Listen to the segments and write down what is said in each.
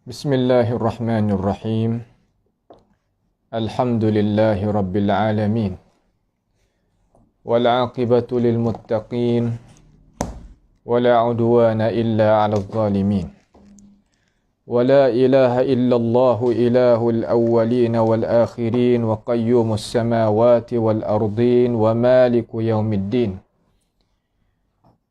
Bismillahirrahmanirrahim. Alhamdulillahi rabbil alamin. Wal 'aqibatu lil muttaqin. Wala 'udwana illa 'alal zalimin. Wala ilaha illallah ilahul awwalin wal akhirin wa qayyumus samawati wal ardin wa maliku yaumiddin.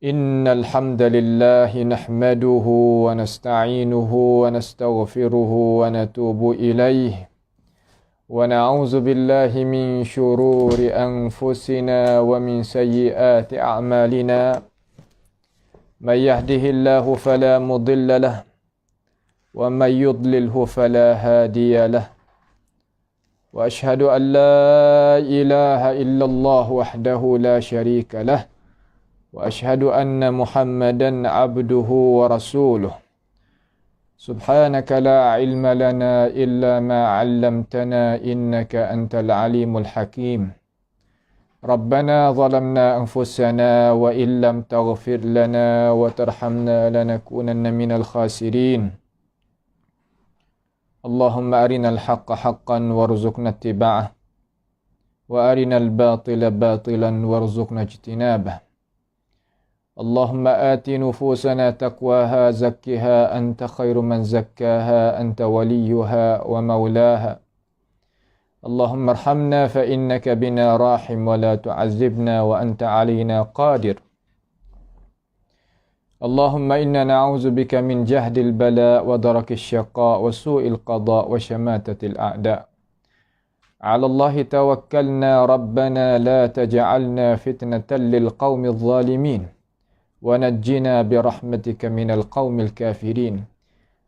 Innal hamdalillahi nahmaduhu wa nasta'inuhu wa nastaghfiruhu wa natubu ilayhi wa na'udzu billahi min shururi anfusina wa min sayyiati a'malina. May yahdihillahu fala mudilla lahu wa may yudlilhu fala hadiya lahu. Wa ashhadu an la ilaha illallah wahdahu la syarika lahu. Wa ashhadu anna Muhammadan abduhu wa rasuluh. Subhanaka la ilma lana illa ma 'allamtana innaka antal alimul hakim. Rabbana zalamna anfusana wa illam taghfir lana wa tarhamna lanakunanna minal khasirin. Allahumma arinal haqqa haqqan warzuqna ittiba'ah wa arinal batila batilan warzuqna ijtinabah. Allahumma ati nufusana taqwaha zakkiha anta khairu man zakkaha anta waliyuha wa maulaha. Allahumma arhamna fa innaka bina rahim wa la tu'azzibna wa anta alina qadir. Allahumma inna na'udzu bika min jahdil bala wa darakis syaqa wa su'il qada wa syamatatil a'da. 'Ala Allahi tawakkalna rabbana la taj'alna fitnatan lil qaumidh dhalimin. ونجنا برحمتك من القوم الكافرين.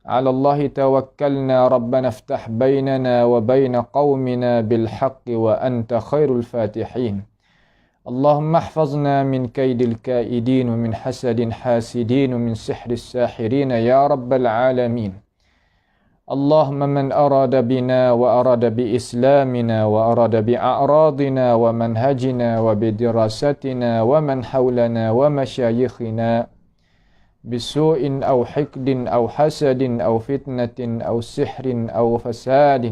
على الله توكلنا ربنا افتح بيننا وبين قومنا بالحق وأنت خير الفاتحين. اللهم احفظنا من كيد الكائدين ومن حسد حاسدين ومن سحر الساحرين يا رب العالمين. اللهم من أراد بنا وأراد بإسلامنا وأراد بأعراضنا ومنهجنا وبدراستنا ومن حولنا ومشايخنا بسوء أو حقد أو حسد أو فتنة أو سحر أو فساد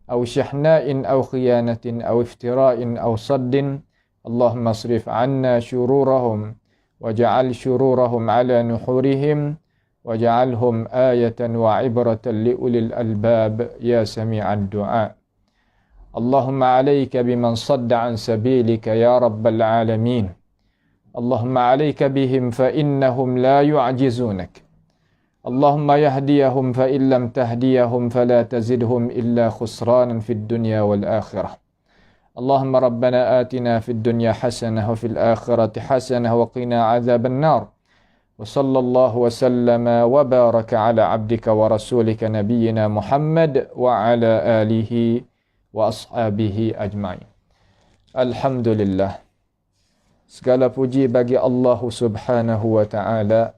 أو شحناء أو خيانة أو افتراء أو صد اللهم اصرف عنا شرورهم واجعل شرورهم على نحورهم وجعلهم آية وعبرة لأولي الألباب يا سميع الدعاء. اللهم عليك بمن صد عن سبيلك يا رب العالمين. اللهم عليك بهم فإنهم لا يعجزونك. اللهم يهديهم فإن لم تهديهم فلا تزدهم إلا خسرانا في الدنيا والآخرة. اللهم ربنا آتنا في الدنيا حسنة وفي الآخرة حسنة وقنا عذاب النار. وصلى الله وسلم وبارك على عبدك ورسولك نبينا محمد وعلى آله وأصحابه أجمعين. Alhamdulillah. Segala puji bagi Allah Subhanahu wa taala.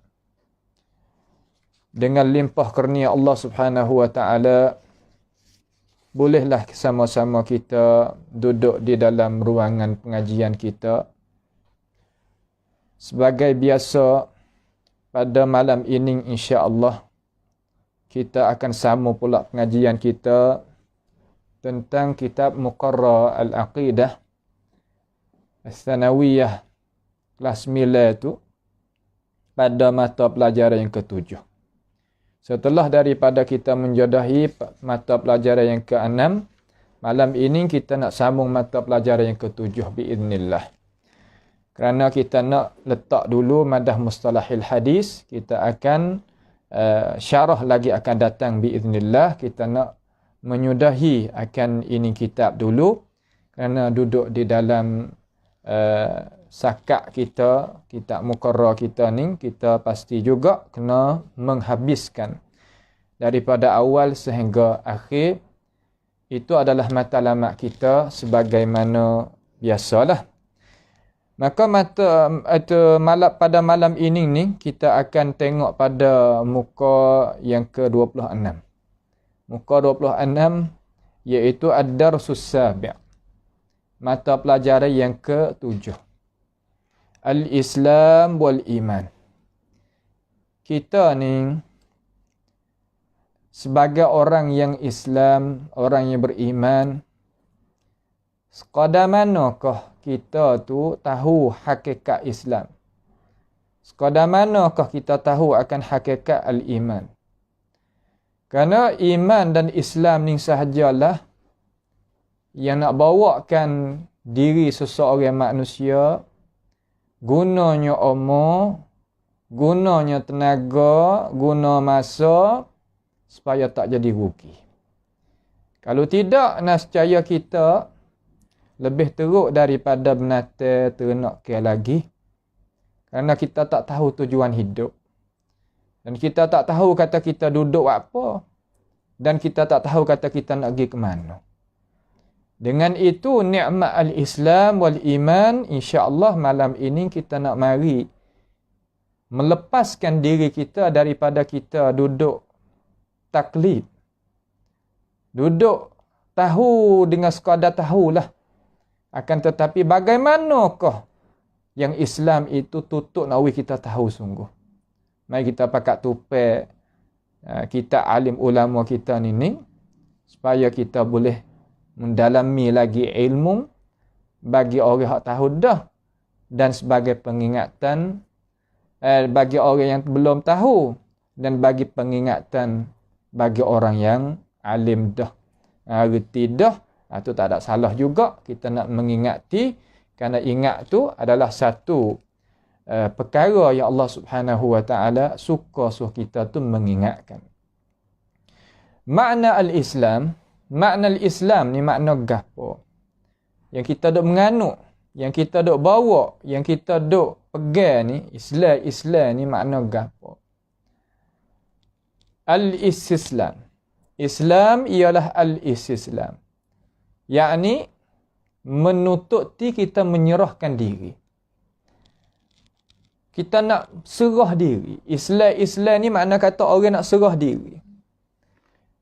Dengan limpah kurnia Allah Subhanahu wa taala, bolehlah sama-sama kita duduk di dalam ruangan pengajian kita. Sebagai biasa, pada malam ini insya-Allah kita akan sambung pula pengajian kita tentang kitab Muqarrar Al-Aqidah Ats-Tsanawiyah kelas 9 tu pada mata pelajaran yang ke-7. Setelah daripada kita menjadahi mata pelajaran yang ke-6, malam ini kita nak sambung mata pelajaran yang ke-7 biiznillah. Kerana kita nak letak dulu madah mustalahil hadis, kita akan syarah lagi akan datang biiznillah. Kita nak menyudahi akan ini kitab dulu. Kerana duduk di dalam sakak kita, kitab muqarrar kita ni, kita pasti juga kena menghabiskan daripada awal sehingga akhir. Itu adalah matlamat kita sebagaimana biasalah. Maka pada malam ini ni kita akan tengok pada muka yang ke-26. Muka 26 iaitu Ad-Darsus Sabi'. Mata pelajaran yang ke-7. Al-Islam wal Iman. Kita ni sebagai orang yang Islam, orang yang beriman, sekadar manakah kita tu tahu hakikat Islam? Sekadar manakah kita tahu akan hakikat al-iman? Kerana iman dan Islam ni sahajalah yang nak bawakan diri seseorang manusia, gunanya umur, gunanya tenaga, guna masa, supaya tak jadi rugi. Kalau tidak, nescaya kita lebih teruk daripada binatang ternak lagi. Kerana kita tak tahu tujuan hidup. Dan kita tak tahu kata kita duduk apa. Dan kita tak tahu kata kita nak pergi ke mana. Dengan itu, nikmat al-Islam wal-iman, insya-Allah malam ini kita nak mari melepaskan diri kita daripada kita duduk taklid. Duduk tahu dengan sekadar tahulah. Akan tetapi bagaimanakah yang Islam itu tutup nak kita tahu sungguh. Mari kita pakai tupek kita alim ulama kita ni supaya kita boleh mendalami lagi ilmu bagi orang yang tahu dah, dan sebagai pengingatan bagi orang yang belum tahu, dan bagi pengingatan bagi orang yang alim dah. Reti dah, itu tak ada salah juga kita nak mengingati, kerana ingat tu adalah satu perkara yang Allah Subhanahu wa taala suka kita tu mengingatkan. Makna al-Islam ni makna gapo? Yang kita duk menganut, yang kita duk bawa, yang kita duk pegang ni, Islam ni makna gapo? Al-Istislam. Islam ialah al-Istislam. Yakni menututi kita menyerahkan diri. Kita nak serah diri. Islam ni makna kata orang nak serah diri.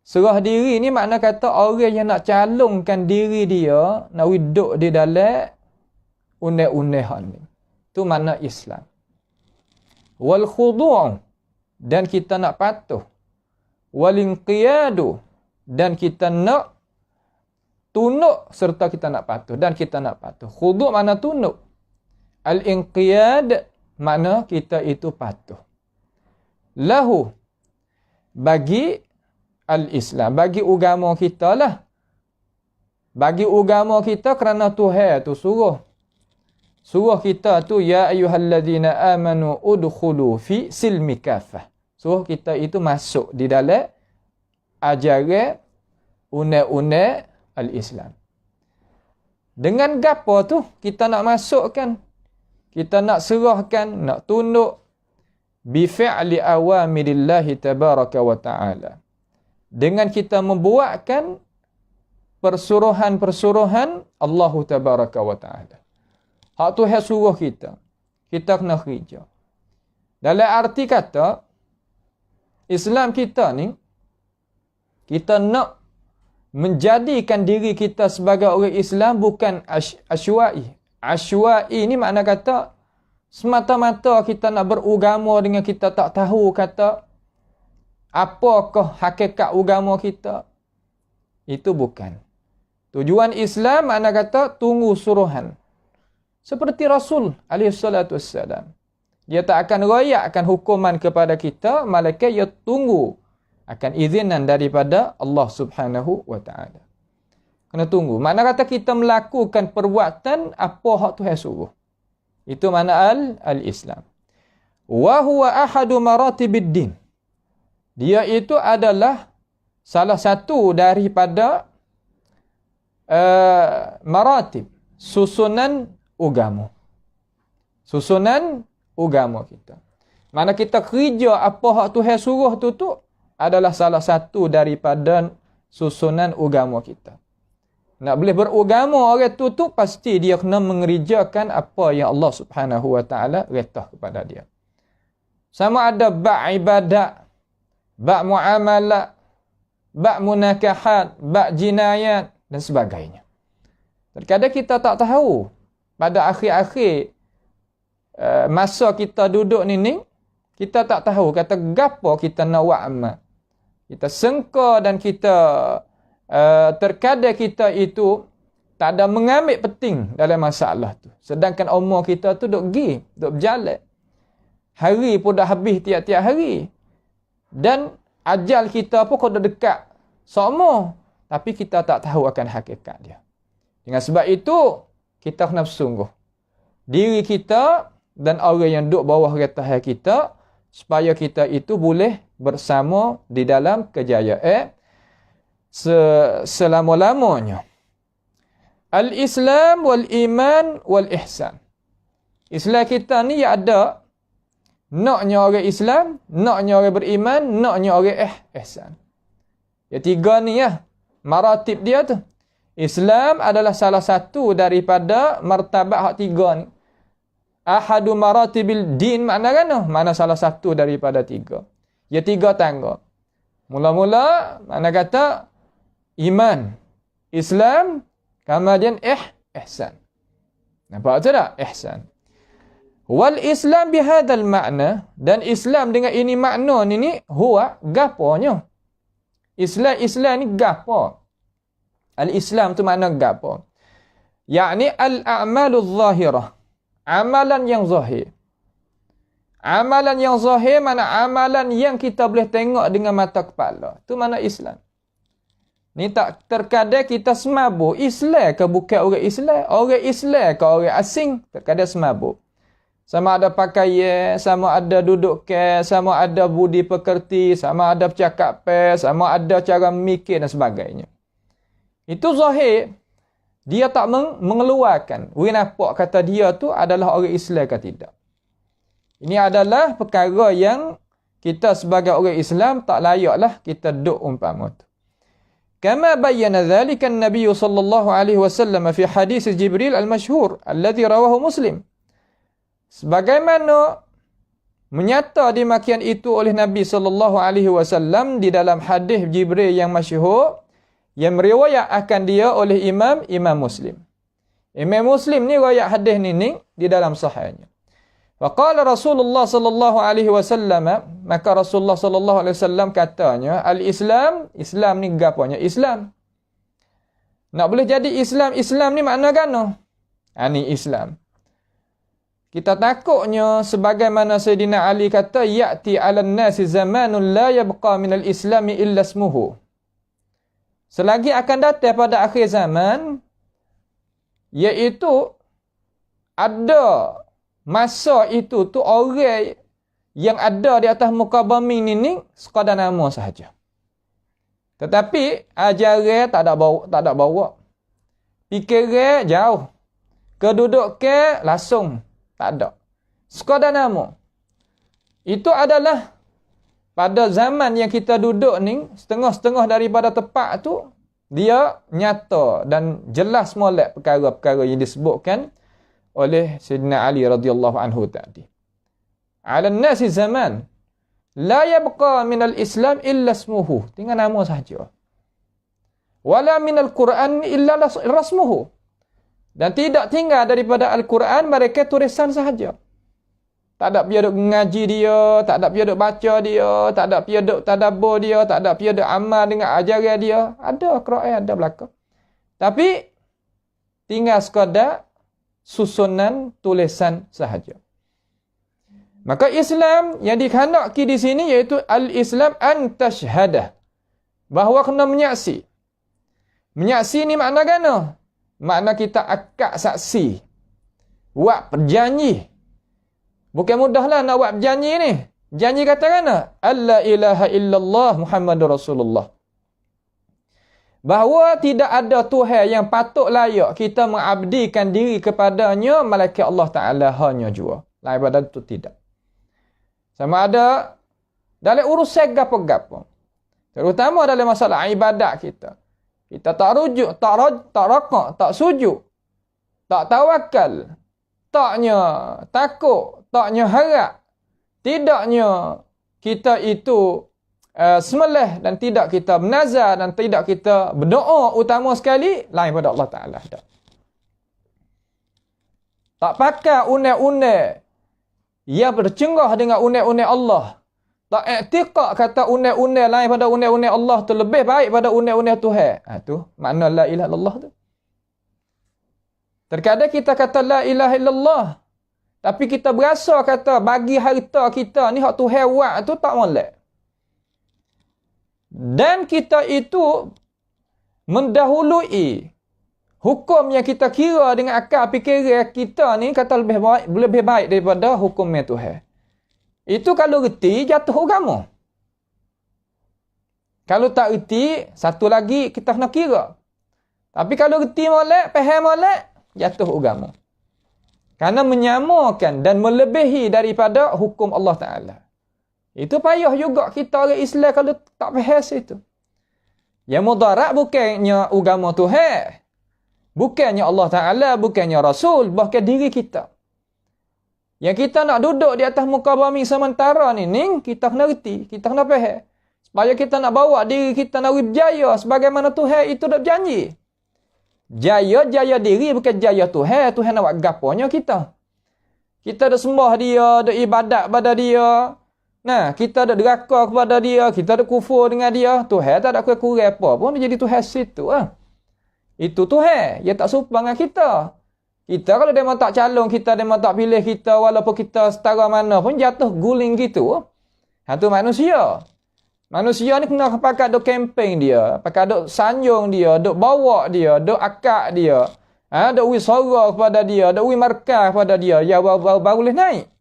Serah diri ni makna kata orang yang nak calonkan diri dia, nak hidup di dalam undang-undang ni. Itu makna Islam. Wal khudu', dan kita nak patuh. Wal inqiyadu, dan kita nak tunduk serta kita nak patuh, dan kita nak patuh. Khudu' makna tunduk. Al-inqiyad makna kita itu patuh. Lahu, bagi al-Islam, bagi agama kita lah. Bagi agama kita kerana Tuhan tu suruh. Suruh kita tu, ya ayyuhalladzina amanu udkhulu fi silmi kafah. Suruh kita itu masuk di dalam ajaran undang-undang al-Islam. Dengan gapo tu kita nak masukkan? Kita nak serahkan, nak tunduk bi fi'li awamirillahi tabaraka wa ta'ala. Dengan kita membuatkan persuruhan-persuruhan Allah tabaraka wa ta'ala. Hak Tuhan suruh kita. Kita kena kerja. Dalam arti kata, Islam kita ni, kita nak menjadikan diri kita sebagai orang Islam bukan asywa'i. Asywa'i ni makna kata semata-mata kita nak beragama dengan kita tak tahu kata apakah hakikat agama kita. Itu bukan. Tujuan Islam makna kata tunggu suruhan. Seperti Rasul alaihissalam. Dia tak akan royakkan hukuman kepada kita, malaikat dia tunggu akan izinan daripada Allah Subhanahu wa taala. Kena tunggu. Makna kata kita melakukan perbuatan apa hak Tuhan suruh. Itu makna al-Islam. Wa huwa ahadu maratibiddin. Dia itu adalah salah satu daripada maratib, susunan agama. Susunan agama kita. Mana kita kerja apa hak Tuhan suruh tu adalah salah satu daripada susunan agama kita. Nak boleh beragama orang tu pasti dia kena mengerjakan apa yang Allah Subhanahu wa taala retah kepada dia. Sama ada bab ibadat, bab muamalat, bab munakahat, bab jinayat dan sebagainya. Terkadang kita tak tahu pada akhir-akhir masa kita duduk ni kita tak tahu kata gapo kita nak buat amal. Kita sengka dan kita terkadang kita itu tak ada mengambil penting dalam masalah tu. Sedangkan umur kita tu duk berjalan. Hari pun dah habis tiap-tiap hari. Dan ajal kita pun kau dah dekat seumur. Tapi kita tak tahu akan hakikat dia. Dengan sebab itu, kita kena bersungguh. Diri kita dan orang yang duduk bawah kereta kita, supaya kita itu boleh bersama di dalam kejayaan selama-lamanya. Al-Islam wal-Iman wal-Ihsan. Islam kita ni ada naknya orang Islam, naknya orang beriman, naknya orang ihsan. Ya, tiga ni ya, maratib dia tu. Islam adalah salah satu daripada martabat hak tiga ni. Ahadu maratibil din makna kan? Mana salah satu daripada tiga. Ya, tiga tangga. Mula-mula mana kata iman, Islam, kemudian ihsan. Nampak tu tak? Ihsan. Wal Islam bihadzal makna, dan Islam dengan ini makna ni huwa gaponya. Islam ni gapo? Al-Islam tu makna gapo? Yakni al-a'malul zahirah. Amalan yang zahir. Amalan yang zahir mana amalan yang kita boleh tengok dengan mata kepala. Tu mana Islam. Ni tak terkadang kita semabuk. Islam ke bukan orang Islam? Orang Islam ke orang asing? Terkadang semabuk. Sama ada pakaian, sama ada duduk ke, sama ada budi pekerti, sama ada bercakap sama ada cara mikir dan sebagainya. Itu zahir. Dia tak mengeluarkan. We nampak kata dia tu adalah orang Islam ke tidak. Ini adalah perkara yang kita sebagai orang Islam tak layaklah kita duk umpama tu. Kama bayyana dhalika an-nabiy sallallahu alaihi wasallam fi hadis Jibril al-masyhur alladhi rawahu Muslim. Sebagaimana menyata demikian itu oleh Nabi sallallahu alaihi wasallam di dalam hadis Jibril yang masyhur yang meriwayat akan dia oleh Imam Muslim. Imam Muslim ni riwayat hadis ni di dalam sahihnya. Wa qala Rasulullah sallallahu alaihi wasallam, maka Rasulullah sallallahu alaihi wasallam katanya, al-Islam, Islam ni gaponya? Islam. Nak boleh jadi Islam ni makna gano? Ni Islam. Kita takutnya sebagaimana Sayyidina Ali kata, ya'ti 'alan nasi zamanun la yabqa minal islami illa ismuhu. Selagi akan datang pada akhir zaman, iaitu ada masa itu tu orang yang ada di atas muka bumi ni sekadar nama sahaja. Tetapi ajaran tak ada bawa. Fikiran jauh. Kedudukan langsung tak ada. Sekadar nama. Itu adalah pada zaman yang kita duduk ni, setengah-setengah daripada tepat tu, dia nyata dan jelas molek perkara-perkara yang disebutkan oleh Sayyidina Ali radhiyallahu anhu tadi. Ala nasi zaman la yabqa minal Islam illa ismuhu. Tinggal nama sahaja. Wala minal Quran illa rasmuhu. Dan tidak tinggal daripada Al-Quran mereka tulisan sahaja. Tak ada pergi duk mengaji dia, tak ada pergi duk baca dia, tak ada pergi duk tadabbur dia, tak ada pergi duk amal dengan ajaran dia. Ada Quran, ada belaka. Tapi tinggal sekadar susunan tulisan sahaja. Maka Islam yang dikhendaki di sini iaitu al-Islam an tashhadah. Bahawa kena menyaksi. Menyaksi ni makna gana? Makna kita akad saksi. Buat perjanji. Bukan mudahlah nak buat berjanji ni. Janji kata mana? Alla ilaha illallah Muhammadur Rasulullah. Bahawa tidak ada Tuhan yang patut layak kita mengabdikan diri kepadanya malaikat Allah Ta'ala hanya jua. Lain pada itu tidak. Sama ada dalam urusan gapo-gapo. Terutama dalam masalah ibadat kita. Kita tak rujuk, tak rakak, tak sujud, tak tawakal, taknya takut, taknya harap, tidaknya kita itu sembelih dan tidak kita bernazar dan tidak kita berdoa utama sekali lain pada Allah Ta'ala. Tak pakai undang-undang yang bercenggah dengan undang-undang Allah. Tak i'tiqad kata undang-undang lain pada undang-undang Allah tu lebih baik pada undang-undang Tuhan. Tu makna la ilaha illallah tu. Terkadang kita kata la ilaha illallah, tapi kita berasa kata bagi harta kita ni hak Tuhan buat tu tak molek. Dan kita itu mendahului hukum yang kita kira dengan akal fikiran kita ni kata lebih baik daripada hukum yang Tuhan. Itu kalau reti jatuh agama. Kalau tak reti, satu lagi kita kena kira. Tapi kalau reti molek, faham molek, jatuh agama. Kerana menyamakan dan melebihi daripada hukum Allah Ta'ala. Itu payah juga kita orang Islam kalau tak faham itu. Yang mudarat bukannya agama Tuhan. Bukannya Allah Ta'ala, bukannya Rasul, bahkan diri kita. Yang kita nak duduk di atas muka bumi sementara ni, kita kena reti, kita kena faham. Supaya kita nak bawa diri kita nak berjaya sebagaimana Tuhan itu dah berjanji. Jaya diri bukan jaya Tuhan. Tuhan nak buat gaponya kita. Kita dah sembah dia, dah ibadat pada dia. Nah, kita dah deraka kepada dia, kita dah kufur dengan dia. Tuhan tak ada kurang apa pun, dia jadi Tuhan situ. Itu Tuhan, dia tak serupa dengan kita. Kita kalau dia tak calon kita, dia tak pilih kita, walaupun kita setara mana pun jatuh guling gitu. Itu manusia. Manusia ni kena pakai duk kempen dia, pakai duk sanjung dia, duk bawa dia, duk akak dia. Duk wisara kepada dia, duk markah kepada dia, ya baru boleh naik.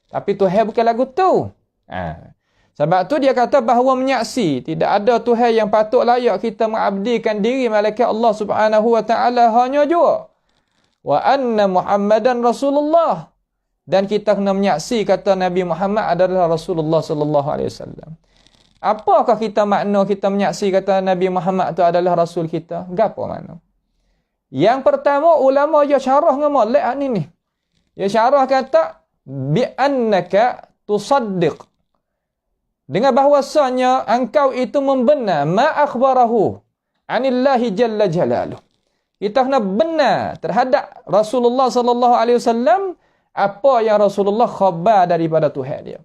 Tapi Tuhan bukan lagu tu. Sebab tu dia kata bahawa menyaksi tidak ada Tuhan yang patut layak kita mengabdikan diri malaikat Allah Subhanahu wa taala hanya jua. Wa anna Muhammadan Rasulullah, dan kita kena menyaksi kata Nabi Muhammad adalah Rasulullah sallallahu alaihi wasallam. Apakah kita makna kita menyaksi kata Nabi Muhammad tu adalah rasul kita? Gapo makna? Yang pertama ulama dia syarah dengan molek ni. Dia syarah kata bi annaka tusaddiq, dengan bahwasanya engkau itu membenar ma akhbarahu anillahi jalla jalaluh. Kita kena benar terhadap Rasulullah sallallahu alaihi wasallam apa yang Rasulullah khabar daripada Tuhan dia.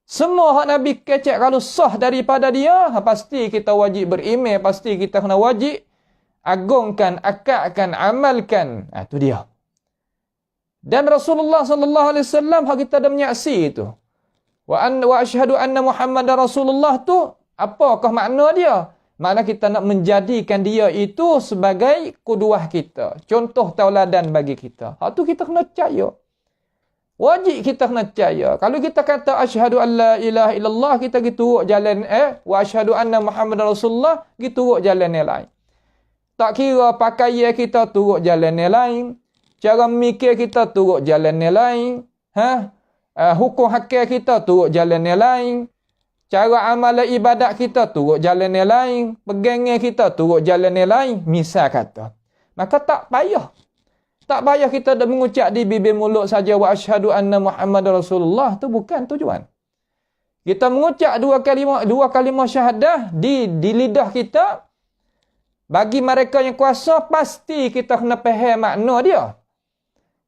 Semua hak Nabi kecek kalau sah daripada dia, pasti kita wajib beriman, pasti kita kena wajib agungkan, akakkan, amalkan. Itu dia. Dan Rasulullah sallallahu alaihi wasallam hak kita dah menyaksi itu. Wa asyhadu anna Muhammadar Rasulullah tu apakah makna dia? Makna kita nak menjadikan dia itu sebagai kuduah kita, contoh tauladan bagi kita. Hak tu kita kena percaya. Wajib kita kena percaya. Kalau kita kata asyhadu an la ilaha illallah, kita pergi turut jalan wa asyhadu anna Muhammadar Rasulullah, pergi turut jalan yang lain. Tak kira pakaian kita turut jalan yang lain, cara mikir kita turut jalan yang lain, hukum hakir kita turut jalan yang lain, cara amalan ibadat kita turut jalan yang lain, pegangan kita turut jalan yang lain, misal kata. Maka tak payah. Tak payah kita dah mengucap di bibir mulut saja wa asyhadu anna Muhammadar Rasulullah, tu bukan tujuan. Kita mengucap dua kalimah syahadah di lidah kita. Bagi mereka yang kuasa, pasti kita kena faham makna dia.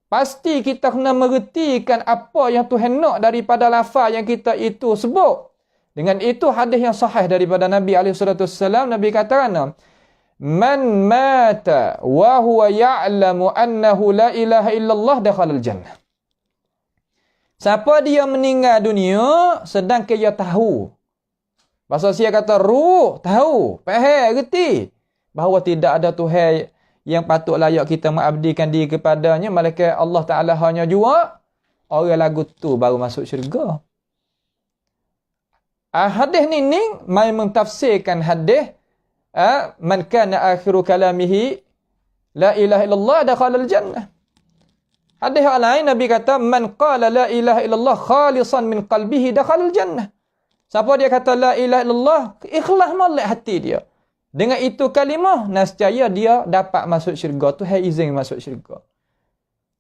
Pasti kita kena mengertikan apa yang Tuhan nak daripada lafaz yang kita itu sebut. Dengan itu hadis yang sahih daripada Nabi SAW, Nabi katakan, man mata wa huwa ya'lamu annahu la ilaha illallah dakhala al-jannah. Siapa dia meninggal dunia sedangkan dia tahu. Bahasa Sia kata ruh, tahu, faham, reti bahawa tidak ada Tuhan yang patut layak kita mengabdikan diri kepadanya, malaikat Allah Ta'ala hanya jua, orang lagu tu baru masuk syurga. Hadis ni mai mentafsirkan hadis man kana akhiru kalamihi la ilaha illallah dakhala al-jannah. Hadis lain Nabi kata man qala la ilaha illallah khalisan min qalbihi dakhala al-jannah. Siapa dia kata la ilaha illallah, ikhlas molek hati dia, dengan itu kalimah nescaya dia dapat masuk syurga. Tu hai izin masuk syurga.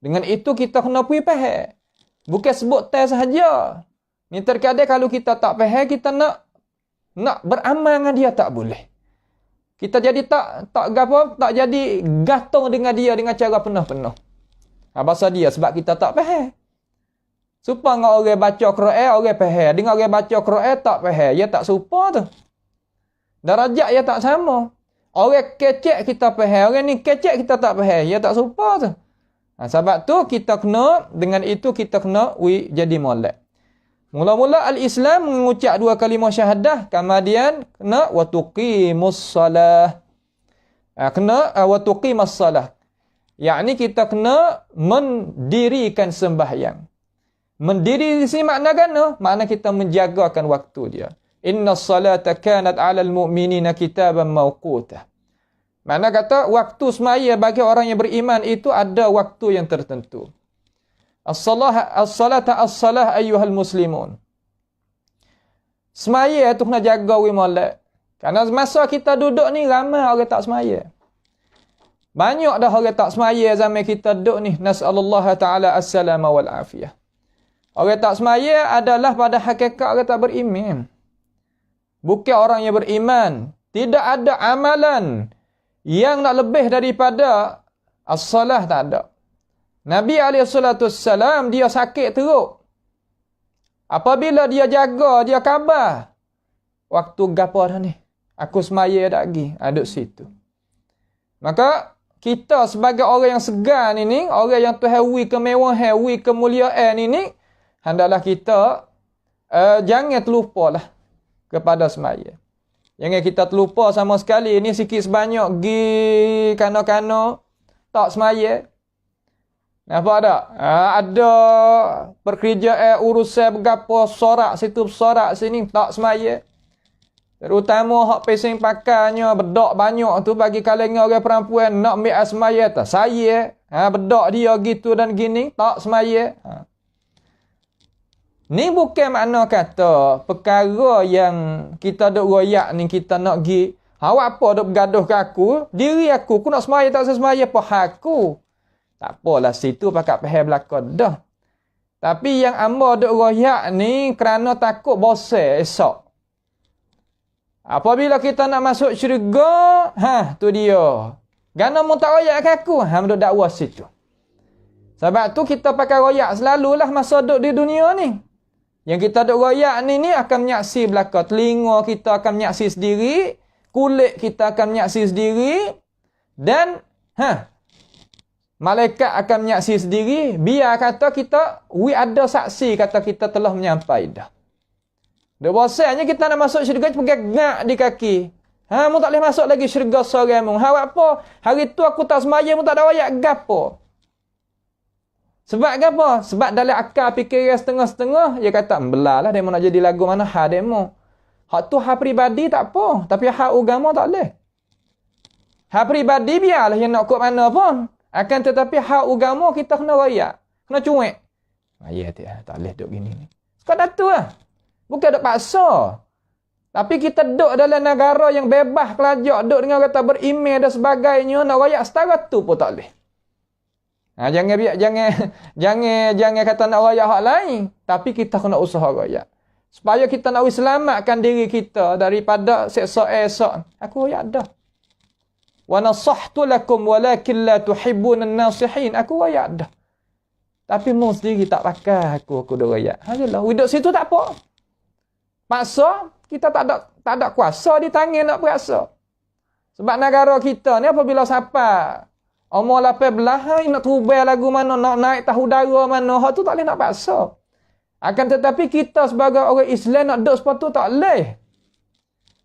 Dengan itu kita kena pergi faham. Bukan sebut tes sahaja. Ni terkadang kalau kita tak faham, kita nak beramal dengan dia tak boleh. Kita jadi tak jadi gantung dengan dia dengan cara penuh-penuh. Bahasa dia sebab kita tak faham. Serupa dengan orang baca Quran, orang faham. Dengan orang baca Quran tak faham, dia tak serupa tu. Darajat dia tak sama. Orang kecek kita faham, orang ni kecek kita tak faham, dia tak serupa tu. Sebab tu kita kena, dengan itu kita kena jadi molek. Mula-mula al-Islam mengucap 2 kalimah syahadah, kemudian kena wa tuqimus salah. Kena wa tuqimas salah. Yakni kita kena mendirikan sembahyang. Mendiri di sini makna gana? Makna kita menjagakan waktu dia. Innas salata kanat 'alal mu'minina kitaban mawqutah. Makna kata waktu semaya bagi orang yang beriman itu ada waktu yang tertentu. As-salata as-salah ayyuhal muslimun. Semaya tu kena jaga molek. Karena masa kita duduk ni ramai orang tak semaya. Banyak dah orang tak semaya zaman kita duduk ni. Nas'alullah ta'ala as-salama wal afiyah. Orang tak semaya adalah pada hakikat orang tak beriman. Bukan orang yang beriman. Tidak ada amalan yang nak lebih daripada as-salah, tak ada. Nabi SAW, dia sakit teruk. Apabila dia jaga, dia khabar. Waktu gapo dah ni? Aku semaya dah lagi. Duduk situ. Maka, kita sebagai orang yang segar ni, orang yang Tuhan wi kemewahan, wi kemuliaan ni, hendaklah kita jangan terlupalah kepada semaya. Jangan kita terlupa sama sekali. Ni sikit sebanyak gi kano-kano tak semaya. Nampak tak? Ada pekerjaan urusan bergapo sorak situ sorak sini tak semaya. Terutama hak pesing pakainya bedak banyak tu bagi kalangan orang perempuan nak ambil semaya tak saya. Bedak dia gitu dan gini tak semaya. Ni bukan makna kata perkara yang kita duk royak ni kita nak gi. Awak apa duk bergaduh ke aku? Diri aku nak semaya tak semaya apa aku? Tak apalah situ pakat faham belakang dah. Tapi yang amba duk royak ni kerana takut bosan esok. Apabila kita nak masuk syurga, tu dia. Gana mu tak royak ke aku? Duk dakwah situ. Sebab tu kita pakai royak selalulah masa duk di dunia ni. Yang kita duk royak ni akan menyaksi belakang. Telinga kita akan menyaksi sendiri. Kulit kita akan menyaksi sendiri. Dan, malaikat akan menyaksi sendiri. Biar kata kita, ada saksi kata kita telah menyampai dah. Dia bosannya kita nak masuk syurga, pegang di kaki. Mu tak boleh masuk lagi syurga seorang mu. Apa? Hari tu aku tak semaya, mu tak ada royak gapo. Sebab apa? Sebab dalam akal fikiran setengah-setengah, dia kata, belalah demo nak jadi lagu mana demo. Hak tu hak peribadi tak apa. Tapi hak agama tak boleh. Hak peribadi biarlah yang nak ikut mana pun. Akan tetapi hak agama kita kena royak. Kena cuek. Ya, tak boleh duduk gini ni. Kau dah tu lah. Bukan duduk paksa. Tapi kita duduk dalam negara yang bebas kelajak. Duduk dengan kata berimej dan sebagainya. Nak royak setara tu pun tak boleh. Jangan kata nak royak hak lain. Tapi kita kena usaha royak. Supaya kita nak selamatkan diri kita daripada seksa esok. Aku royak dah. Wa nasahtu lakum walakin la tuhibbun an-nasihin. Aku royak dah. Tapi mu sendiri tak pakai aku dah royak. Hajalah, hidup situ tak apa. Paksa, kita tak ada kuasa di tangan nak perasa. Sebab negara kita ni apabila siapa umur 18 nak terubai lagu mana, nak naik tahu udara mana, hak tu tak boleh nak paksa. Akan tetapi kita sebagai orang Islam nak duduk sepatu tak boleh.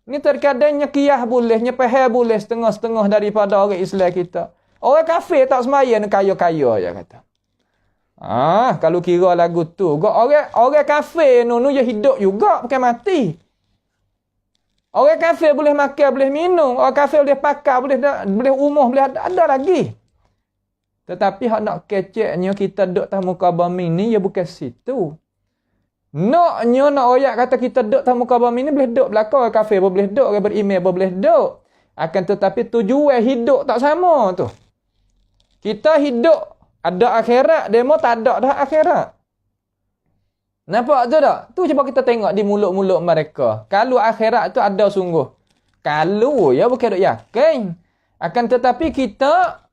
Ni terkadangnya kiyah boleh, nyepehel boleh setengah-setengah daripada orang Islam kita. Orang kafir tak semaya ni kaya-kaya je kata. Kalau kira lagu tu, orang kafir nu je hidup juga, bukan mati. Orang kafir boleh makan, boleh minum, orang kafir boleh pakai, boleh umur, boleh ada lagi. Tetapi hak nak keceknya kita duduk atas muka bumi ni, ya bukan situ. Naknya nak royak kata kita duduk atas muka bumi ni boleh duduk belakang, orang kafir boleh duduk, orang berimej boleh duduk. Akan tetapi tujuan hidup tak sama tu. Kita hidup ada akhirat, demo tak ada dah akhirat. Nampak tu tak? Tu cuba kita tengok di mulut-mulut mereka. Kalau akhirat tu ada sungguh. Kalau ya bukan duk yakin. Akan tetapi kita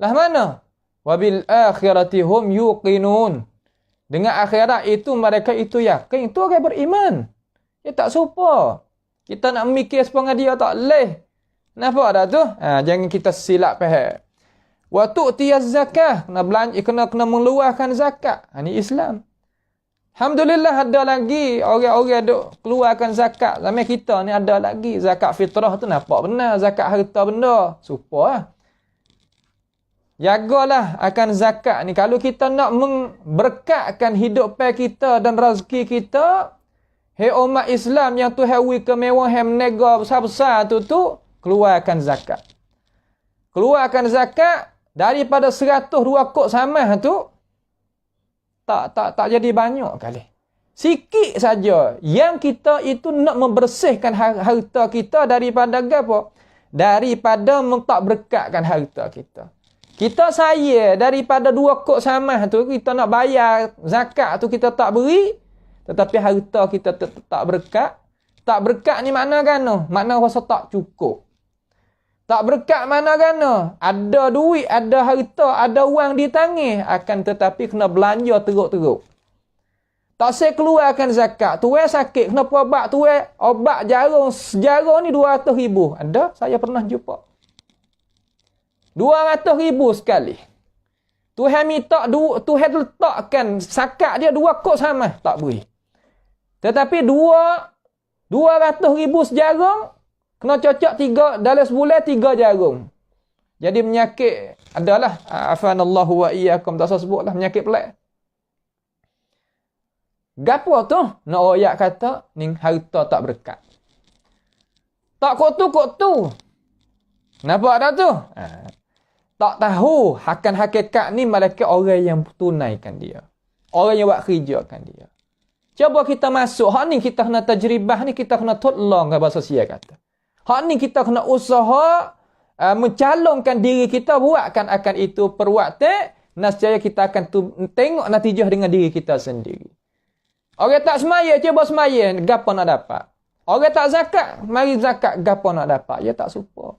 lah mana? Wabil akhirati hum yuqinun. Dengan akhirat itu mereka itu yakin. Itu orang beriman. Dia tak serupa. Kita nak mikir sepengah dia tak leh. Kenapa dah tu? Jangan kita silap faham. Wa tu'tiyaz zakah. Kena belanja, kena mengeluarkan zakat. Ini Islam. Alhamdulillah ada lagi orang-orang duk keluarkan zakat. Zaman kita ni ada lagi. Zakat fitrah tu nampak benar. Zakat harta benda. Supaya lah. Jagalah akan zakat ni. Kalau kita nak memberkatkan hidup kita dan rezeki kita, hei umat Islam yang tu hawi kemewahan menega besar-besar tu, keluarkan zakat. Keluarkan zakat daripada 102 kok samah tu, tak jadi banyak kali. Sikit saja yang kita itu nak membersihkan harta kita daripada apa? Daripada tak berkatkan harta kita. Kita saya daripada 2 kok samah tu, kita nak bayar zakat tu kita tak beri, tetapi harta kita tak berkat. Tak berkat ni makna gano? Makna rasa tak cukup. Tak berkat mana gana? Ada duit, ada harta, ada wang di tangan, akan tetapi kena belanja teruk-teruk. Tak saya keluarkan zakat. Tuai sakit, kenapa obat tuai? Obat jarum ni 200,000. Ada? Saya pernah jumpa. 200,000 sekali. Tuhan minta, Tuhan letakkan zakat dia 2 kok sama. Tak beri. Tetapi 200,000 sejarum, kena cocok dalam sebulan 3 jarum. Jadi penyakit adalah afanallahu wa iyyakum, tak usah sebutlah penyakit pelik. Gapo tu? Nak ayat kata ni harta tak berkat. Tak kok tu. Nampak dah tu? Tak tahu akan hakikat ni malaikat orang yang tunaikan dia. Orang yang buat kerjakan dia. Cuba kita masuk. Hak ni kita kena tajribah ni, kita kena tolong bahasa sia kata. Hak ni kita kena usaha mencalonkan diri kita, buatkan akan itu perbuatan, nescaya kita akan tengok natijah dengan diri kita sendiri. Orang tak semaya, cuba semaya, gapo nak dapat? Orang tak zakat, mari zakat, gapo nak dapat? Ya tak serupa.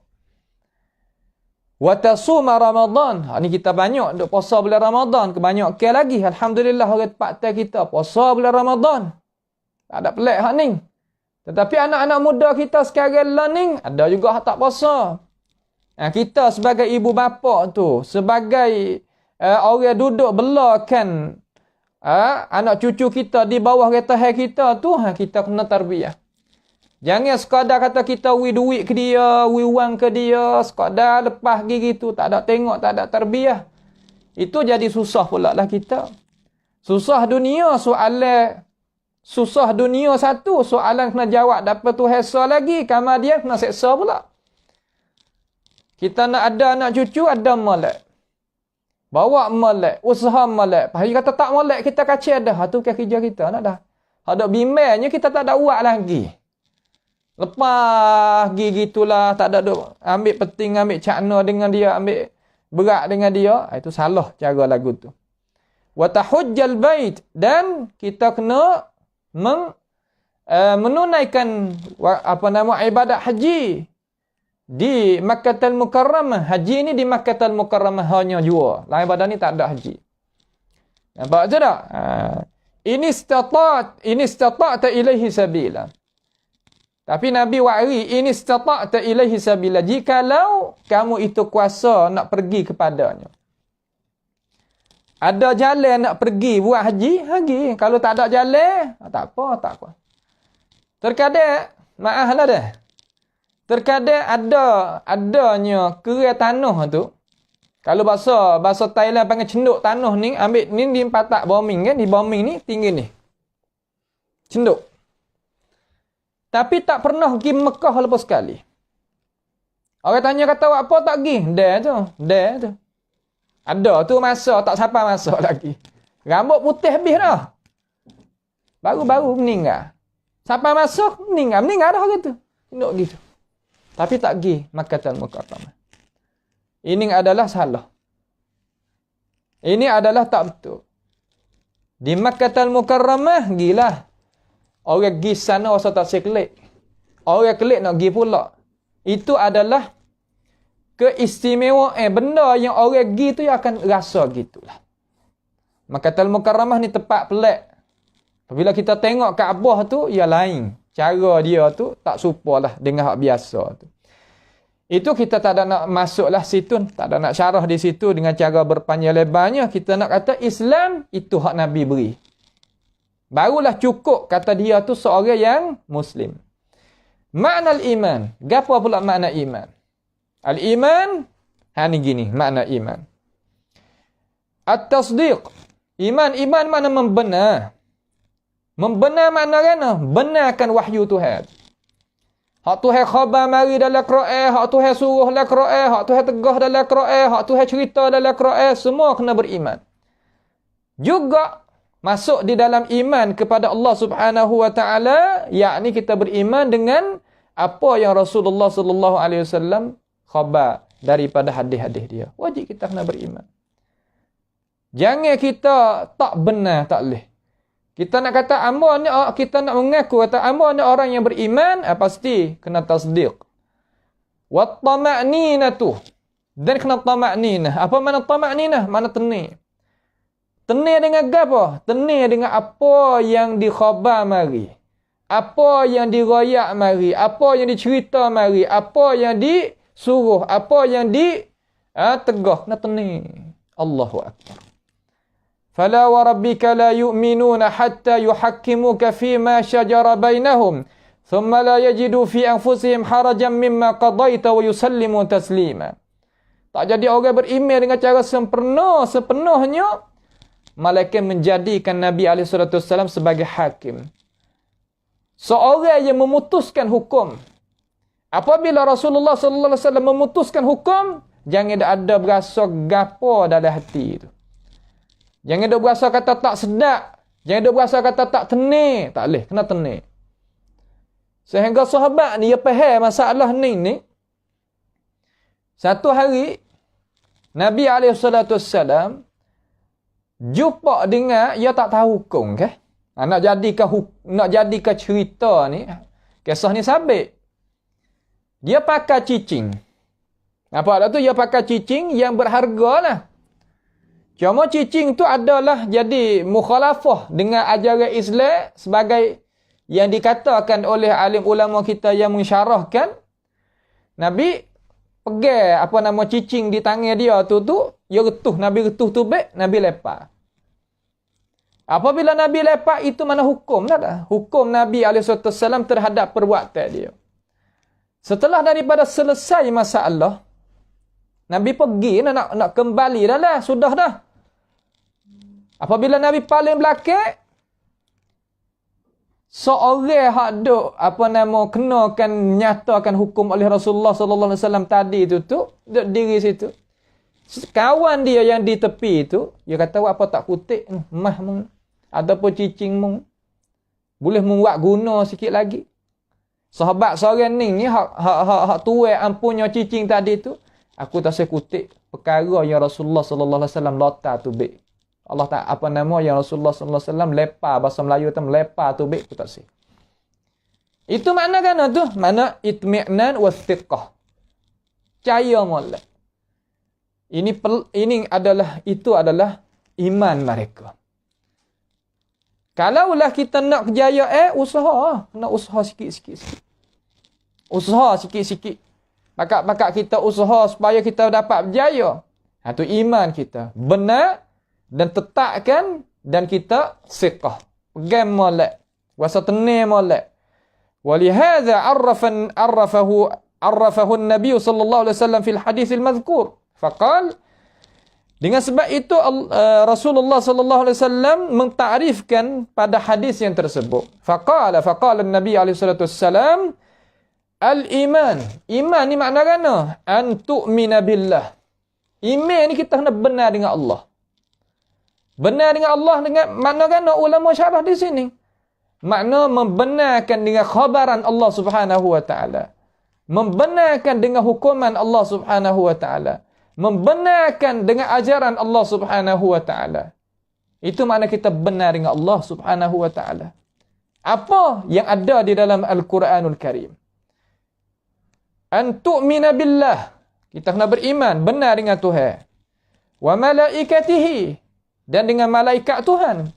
Wa tasuma Ramadan. Ni kita banyak duk puasa bulan Ramadan, kebanyakan lagi. Alhamdulillah orang tempat kita puasa bulan Ramadan. Tak ada pelik hak ni. Tetapi anak-anak muda kita sekarang learning, ada juga tak puasa. Kita sebagai ibu bapa tu, sebagai orang duduk belakan anak cucu kita di bawah retahan kita tu, kita kena tarbiyah. Jangan sekadar kata kita duit ke dia, wang ke dia, sekadar lepas gigi tu, tak ada tengok, tak ada tarbiyah. Itu jadi susah pula lah kita. Susah dunia soalan. Susah dunia satu, soalan kena jawab dapat tu hesa lagi, kemudian kena seksa pula. Kita nak ada anak cucu, ada molek. Bawa molek, usaha molek. Pahali kata tak molek, kita kacau dah. Itu kerja kita nak dah. Ada bimbangnya kita tak ada buat lagi. Lepas gitulah, tak ada duk ambil penting, ambil cakna dengan dia, ambil berat dengan dia. Itu salah cara lagu tu. Wa tahujjal bait, dan kita kena menunaikan ibadat haji di Makkahul Mukarramah. Haji ni di Makkahul Mukarramah hanya jua. Lain badan ni tak ada haji. Nampak je tak? Ini istata'ta ilaihi sabila. Tapi Nabi wa'ri, ini istata'ta ilaihi sabila. Jikalau kamu itu kuasa nak pergi kepadanya. Ada jalan nak pergi buat haji. Kalau tak ada jalan, tak apa. Terkadang, maaflah dah. Terkadang adanya kera tanah tu. Kalau bahasa Thailand panggil cenduk tanah ni, ambil ni di patak bombing kan, di bombing ni tinggi ni. Cenduk. Tapi tak pernah pergi Mekah lepas sekali. Orang tanya kata apa tak pergi? Dah tu. Ada tu masa, tak siapa masuk lagi. Rambut putih habis dah. Baru-baru meninggal. Siapa masuk, meninggal dah orang tu. Tengok gitu. Tapi tak pergi Makkahul Mukarramah. Ini adalah salah. Ini adalah tak betul. Di Makkahul Mukarramah, gilah. Orang pergi sana rasa tak sekelik. Orang kelik nak pergi pula. Itu adalah keistimewaan benda yang orang pergi tu yang akan rasa gitulah. Makkatul Mukarramah ni tempat pelik. Apabila kita tengok Kaabah tu, ia lain. Cara dia tu tak serupa lah dengan hak biasa tu. Itu kita tak ada nak masuklah situ, tak ada nak syarah di situ dengan cara berpanjang lebarnya. Kita nak kata Islam itu hak Nabi beri. Barulah cukup kata dia tu seorang yang Muslim. Makna al-iman. Apa pula makna iman? Al-iman, ni gini makna iman. At-tasdiq. Iman mana membenar. Membenar makna kan? Benarkan wahyu Tuhan. Hak Tuhan khabar mari dalam Quran, hak Tuhan suruh dalam Quran, hak Tuhan tegah dalam Quran, hak Tuhan cerita dalam Quran, semua kena beriman. Juga masuk di dalam iman kepada Allah Subhanahu wa taala, yakni kita beriman dengan apa yang Rasulullah sallallahu alaihi wasallam khabar daripada hadis-hadis dia. Wajib kita kena beriman. Jangan kita tak benar, tak boleh. Kita nak kata amba ni, kita nak mengaku kata amba ni orang yang beriman, pasti kena tasdiq. Wa tama'ninatu. Dan kena tama'ninah. Apa mana tama'ninah? Mana tenir. Tenir dengan apa? Tenir dengan apa yang dikhabar mari. Apa yang diroyak mari. Apa yang dicerita mari. Apa yang disuruh. Apa yang tegah. Kena tenir. Allahu Akbar. فَلَا وَرَبِّكَ لَا يُؤْمِنُونَ حَتَّى يُحَكِّمُوكَ فِيمَا شَجَرَ بَيْنَهُمْ ثُمَّ لَا يَجِدُوا فِي أَنفُسِهِمْ حَرَجًا مِمَّا قَضَيْتَ وَيُسَلِّمُوا تَسْلِيمًا. Tak jadi orang beriman dengan cara sepenuhnya, malaikat menjadikan Nabi SAW sebagai hakim. Seorang yang memutuskan hukum. Apabila Rasulullah SAW memutuskan hukum, jangan ada berasa gapo dalam hati itu. Jangan dia berasa kata tak sedap. Jangan dia berasa kata tak tenir. Tak boleh. Kena tenir. Sehingga sahabat ni, dia faham masalah ni. Satu hari, Nabi SAW jumpa dengan, dia tak tahu hukum ke? Nak jadikan cerita ni, kisah ni sabit. Dia pakai cicing. Apa tu? Dia pakai cicing yang berharga lah. Cuma cicing tu adalah jadi mukhalafah dengan ajaran Islam sebagai yang dikatakan oleh alim ulama kita yang mensyarahkan. Nabi pegang cicing di tangan dia tu, dia retuh, Nabi retuh tu baik, Nabi lepas. Apabila Nabi lepas, itu mana hukum dah? Hukum Nabi SAW terhadap perbuatan dia. Setelah daripada selesai masalah, Nabi pergi nak kembali dah lah, sudah dah. Apabila Nabi paling belakang, seorang hak duk kenakan nyatakan hukum oleh Rasulullah sallallahu alaihi wasallam tadi tu duk diri situ. Kawan dia yang di tepi itu, dia kata apa tak kutik mah mung ataupun cicing mung. Boleh membuat guna sikit lagi. Sahabat seorang ni hak tuai ampunnya cicing tadi tu, aku tak saya kutik perkara yang Rasulullah sallallahu alaihi wasallam lota tu baik. Allah tak yang Rasulullah sallallahu alaihi wasallam lepa, bahasa Melayu tu lepa tu baik, aku tak sih. Itu makna kan tu? Makna itmi'nan wa thiqah. Percaya molek. Itu adalah iman mereka. Kalaulah kita nak kejaya, usaha. Kena usaha sikit-sikit. Usaha sikit-sikit. Bakak kita usaha supaya kita dapat berjaya. Itu iman kita. Benar dan tetapkan dan kita siqah. Pegang molek. Wasa tenir molek. Walihadza arrafahu an-nabiy sallallahu alaihi wasallam fil hadis al-madhkur. Faqal, dengan sebab itu Rasulullah sallallahu alaihi wasallam mentakrifkan pada hadis yang tersebut. Faqala an-nabiy alaihi salatu wasallam, al-iman. Iman ni makna gana? An tu'mina billah. Iman ni kita kena benar dengan Allah. Benar dengan Allah dengan makna gana ulama syarah di sini. Makna membenarkan dengan khabaran Allah Subhanahu wa taala. Membenarkan dengan hukuman Allah Subhanahu wa taala. Membenarkan dengan ajaran Allah Subhanahu wa taala. Itu makna kita benar dengan Allah Subhanahu wa taala. Apa yang ada di dalam Al-Quranul Karim? An tu'mina billah. Kita kena beriman benar dengan Tuhan. Wa malaikatihi. dan dengan malaikat Tuhan.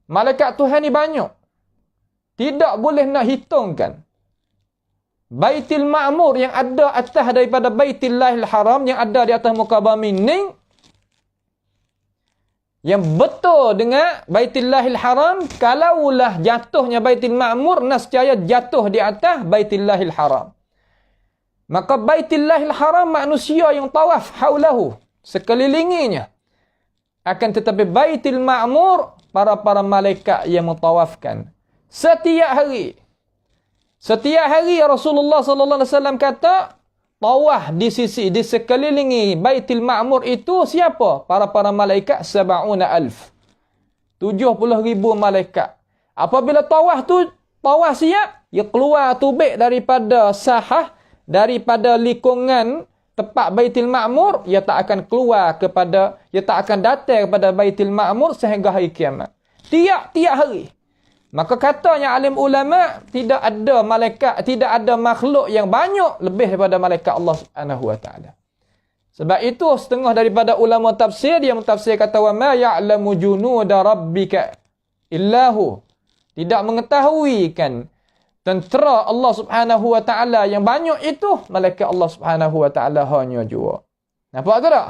Malaikat Tuhan ni banyak. Tidak boleh nak hitungkan. Baitul Ma'mur yang ada atas daripada Baitullahil Haram, yang ada di atas muka bumi ni, yang betul dengan Baitullahil Haram, kalaulah jatuhnya Baitul Ma'mur, nescaya jatuh di atas Baitullahil Haram. Maka Baitullahil Haram manusia yang tawaf haulahu, sekelilinginya. Akan tetapi Baitul Ma'mur, para malaikat yang mentawafkan. Setiap hari. Setiap hari Rasulullah sallallahu alaihi wasallam kata, tawaf di sekelilingi Baitul Ma'mur itu siapa? Para malaikat 70,000. 70,000 malaikat. Apabila tawaf siap, ia keluar tubik daripada sahah, daripada lingkungan tempat Baitul Ma'mur, ia tak akan datang kepada Baitul Ma'mur sehingga hari kiamat. Tiap-tiap hari. Maka katanya alim ulama, tidak ada malaikat, tidak ada makhluk yang banyak lebih daripada malaikat Allah Subhanahu wa taala. Sebab itu setengah daripada ulama tafsir yang mentafsir kata wa ma ya'lamu junuda rabbika illahu. Tidak mengetahui kan tentera Allah Subhanahu wa taala yang banyak itu malaikat Allah Subhanahu wa taala hanya jua. Nampak tak?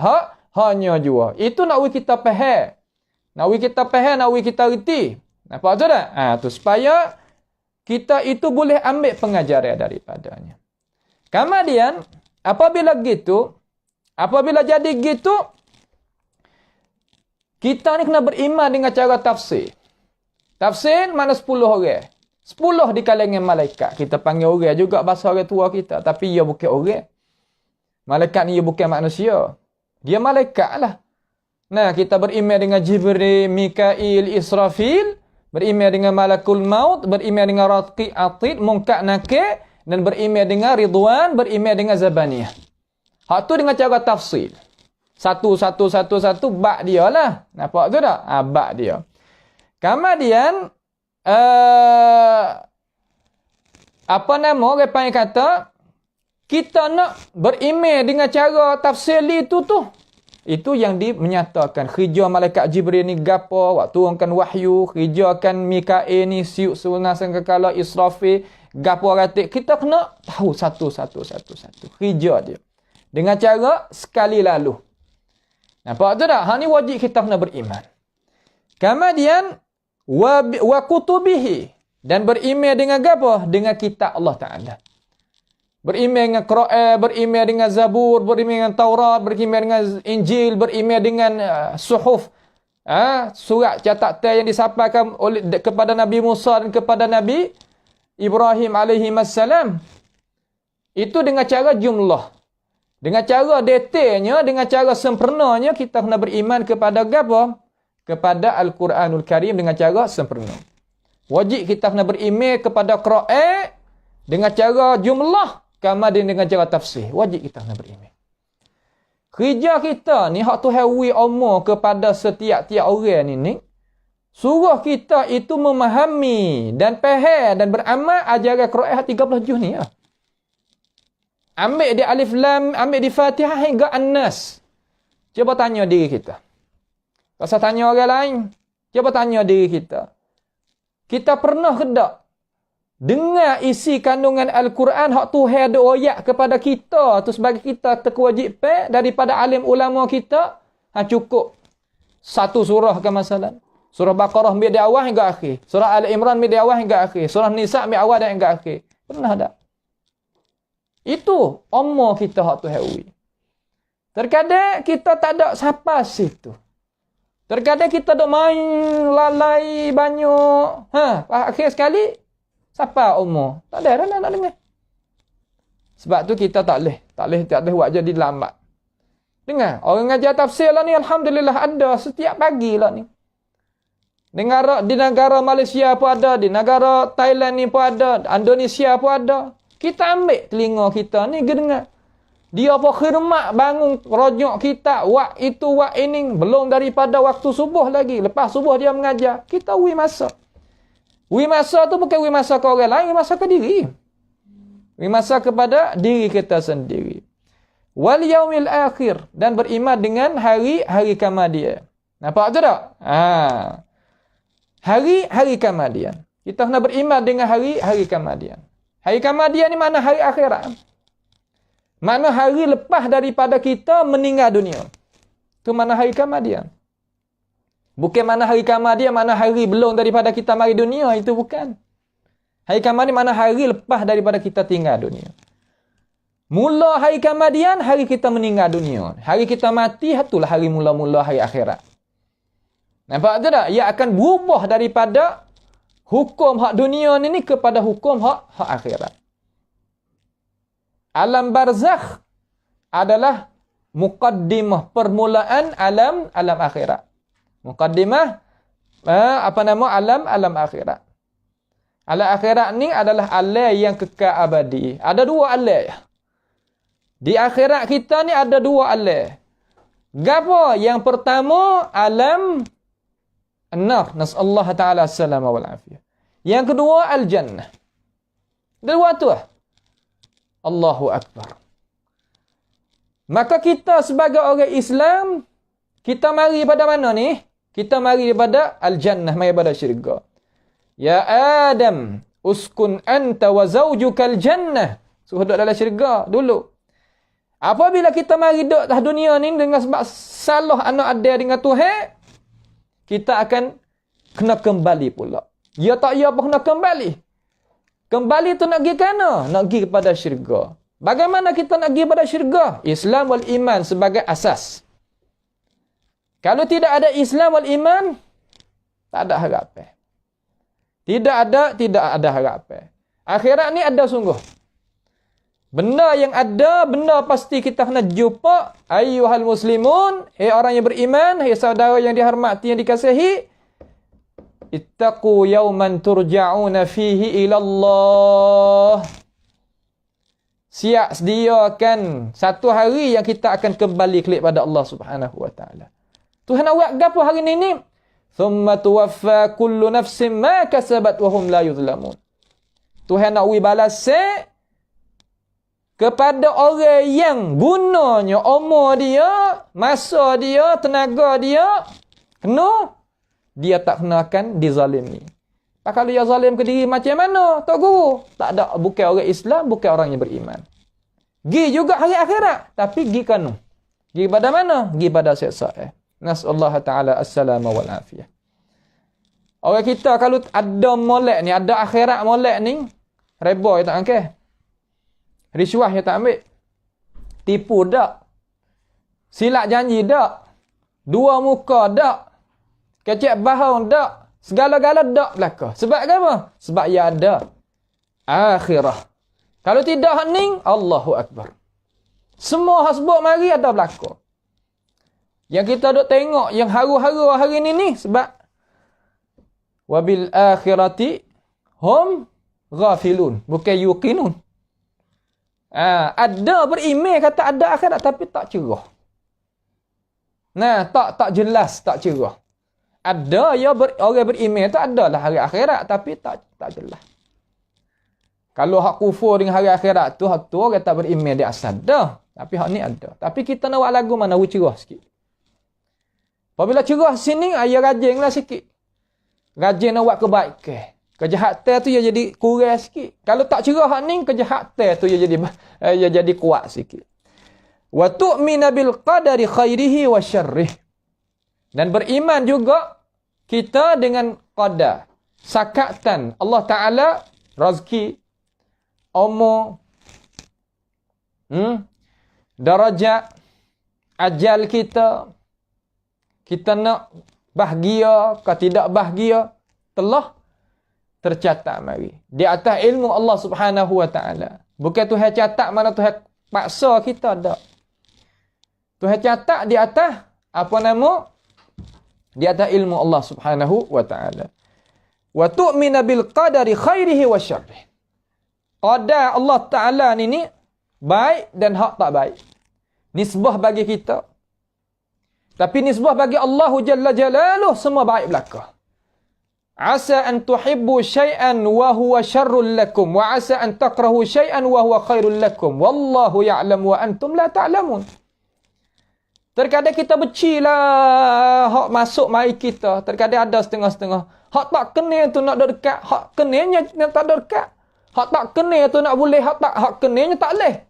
Hanya jua. Itu nak kita faham. Nak kita reti. Nampak tu tak? Tu supaya kita itu boleh ambil pengajaran daripadanya. Kemudian, apabila jadi gitu, kita ni kena beriman dengan cara tafsir. Tafsir mana 10 orang. 10 di kalangan malaikat. Kita panggil orang juga bahasa orang tua kita. Tapi ia bukan orang. Malaikat ni ia bukan manusia. Dia malaikat lah. Nah, kita beriman dengan Jibril, Mikail, Israfil. Beriman dengan Malakul Maut, beriman dengan Raqi Atid, Munkar Nakir, dan beriman dengan Ridwan, beriman dengan Zabaniyah. Hak tu dengan cara tafsir. Satu, bak dia lah. Nampak tu tak? Bak dia. Kemudian, orang panggil kata, kita nak beriman dengan cara tafsir itu tu. Itu yang menyatakan kerja malaikat Jibril ni gapo, waktu turunkan wahyu, kerja akan Mikail ni siuk sunah sangkakala, Israfil gapo ratik. Kita kena tahu satu kerja dia dengan cara sekali lalu. Nampak tu tak? Ni wajib kita kena beriman. Kemudian wa kutubihi, dan beriman dengan gapo? Dengan kitab Allah Taala. Beriman dengan Quran, beriman dengan Zabur, beriman dengan Taurat, beriman dengan Injil, beriman dengan suhuf, surat catatan yang disampaikan kepada Nabi Musa dan kepada Nabi Ibrahim alaihi wassalam. Itu dengan cara jumlah. Dengan cara detailnya, dengan cara sempurnanya, kita kena beriman kepada apa? Kepada Al-Quranul Karim dengan cara sempurna. Wajib kita kena beriman kepada Quran dengan cara jumlah. Kemudian dengan cara tafsir. Wajib kita kena beriman. Kerja kita ni, hak Tuhan wi umur kepada setiap-tiap orang ni, suruh kita itu memahami dan faham dan beramal ajaran Quran 30 juz ni. Ambil di Alif Lam, ambil di Fatihah hingga An-Nas. Cuba tanya diri kita. Tak usah tanya orang lain. Cuba tanya diri kita. Kita pernah ke tak dengar isi kandungan Al-Quran hak Tuhan ada ayat kepada kita tu sebagai kita terkewajipan daripada alim ulama kita? Cukup satu surah ke masalah. Surah Baqarah dari awal hingga akhir. Surah Al-Imran dari awal hingga akhir. Surah Nisa dari awal dan hingga akhir. Pernah tak? Itu umur kita hak Tuhan ui. Terkadang kita tak ada siapa situ. Terkadang kita dok main lalai banyak. Akhir sekali siapa umur? Tak ada dah nak dengar. Sebab tu kita tak boleh buat jadi lambat. Dengar, orang ngajar tafsir lah ni alhamdulillah ada setiap pagi lah ni. Di negara Malaysia pun ada, di negara Thailand ni pun ada, Indonesia pun ada. Kita ambil telinga kita ni dengar. Dia apa khidmat bangun rojok kita, wak itu, wak ini. Belum daripada waktu subuh lagi. Lepas subuh dia mengajar. Kita masa. Masa tu bukan masa ke orang lain, masa ke diri. Masa kepada diri kita sendiri. Wal yaumil akhir. Dan beriman dengan hari-hari kemudian. Nampak tu tak? Hari kemudian. Kita kena beriman dengan hari kemudian. Hari kemudian ni mana hari akhirat. Mana hari lepas daripada kita meninggal dunia. Tu mana hari kemudian. Bukan mana hari kemudian, mana hari belum daripada kita mari dunia. Itu bukan. Hari kemudian mana hari lepas daripada kita tinggal dunia. Mula hari kemudian, hari kita meninggal dunia. Hari kita mati, itulah hari mula-mula hari akhirat. Nampak tu tak? Ia akan berubah daripada hukum hak dunia ni kepada hukum hak akhirat. Alam barzakh adalah muqaddimah permulaan alam akhirat. Muqaddimah alam akhirat. Alam akhirat ni adalah alam yang kekal abadi. Ada dua alam. Di akhirat kita ni ada dua alam. Gapo? Yang pertama alam an-nar, nasallahu taala as-salama wal afiyah. Yang kedua al-jannah. Dua tu. Allahu akbar. Maka kita sebagai orang Islam, kita mari pada mana ni? Kita mari pada al-jannah, mari pada syurga. Ya Adam, uskun anta wa zawjuka al-jannah. Suruh duduk dalam syurga dulu. Apabila kita mari duduk atas dunia ni dengan sebab salah anak ada dengan Tuhan, kita akan kena kembali pula. Ya tak ya apa kena kembali. Kembali tu nak pergi ke mana? Nak pergi kepada syurga. Bagaimana kita nak pergi pada syurga? Islam wal iman sebagai asas. Kalau tidak ada Islam wal iman, tak ada harapan. Tidak ada harapan. Akhirat ni ada sungguh. Benda yang ada, benda pasti kita kena jumpa. Ayyuhal muslimun, hai orang yang beriman, hai saudara yang dihormati, yang dikasihi, ittaqu yawman turja'una fihi ila Allah. Siap sediakan satu hari yang kita akan kembali kepada Allah Subhanahu wa taala. Tuhan nak buat gapo hari ni? Thumma tuwaffa kullu nafsin ma kasabat wa hum la yuzlamun. Tuhan nak balas kepada orang yang gunanya umur dia, masa dia, tenaga dia, dia tak kena akan dizalimi. Kalau dia zalim ke diri macam mana? Tak guru. Tak ada. Bukan orang Islam, bukan orang yang beriman. Gi juga hari akhirat. Tapi gi kanu. Gi pada mana? Gi pada seksa. Nas'allahu ta'ala as-salama wal afiyah. Orang kita kalau ada molek ni, ada akhirat molek ni, reba dia tak angkat. Riswah dia tak ambil. Tipu tak. Silap janji tak. Dua muka tak. Kecek bahaun tak. Segala-gala tak belaka. Sebab apa? Sebab ia ada akhirah. Kalau tidak hening, Allahu Akbar. Semua hasbuk mari ada belaka. Yang kita duk tengok, yang haru-haru hari ni sebab wabil akhirati hum ghafilun. Bukan yuqinun. Ada berimej kata ada akhirat tapi tak cerah. Nah, tak jelas, tak cerah. Ada orang berimej tu adalah hari akhirat tapi tak jelas. Kalau hak kufur dengan hari akhirat tu, hak tu orang tak berimej dia asal dah. Tapi hak ni ada. Tapi kita nak buat lagu mana cerah sikit. Apabila cerah sini, ayah rajinlah sikit. Rajin nak buat kebaikan. Kejahatan tu ia jadi kurang sikit. Kalau tak cerah hak ni, kejahatan tu ia jadi kuat sikit. Wa tu'mina bil qadari khairihi wa syarrih. Dan beriman juga kita dengan qadar. Sakatan Allah Ta'ala, rezeki, umur, darajat, ajal kita nak bahagia ke tidak bahagia, telah tercatat mari. Di atas ilmu Allah Subhanahu wa Ta'ala. Bukan Tuhan catat mana Tuhan paksa kita, tak. Tuhan catat di atas, di atas ilmu Allah Subhanahu wa Ta'ala. Wa tu'mina bil qadari khairihi wa syarrih. Qadar Allah Ta'ala ni baik dan hak tak baik. Nisbah bagi kita. Tapi nisbah bagi Allah Jalla Jalaluh semua baik belaka. Asa an tuhibbu syai'an wa huwa syarrul lakum wa asa an takrahu syai'an wa huwa khairul lakum wallahu ya'lam wa antum la ta'lamun. Terkadang kita becilah hak masuk mai kita. Terkadang ada setengah-setengah. Hak tak kena tu nak dekat, hak kenanya tak dekat. Hak tak kena tu nak boleh, hak kenanya tak boleh.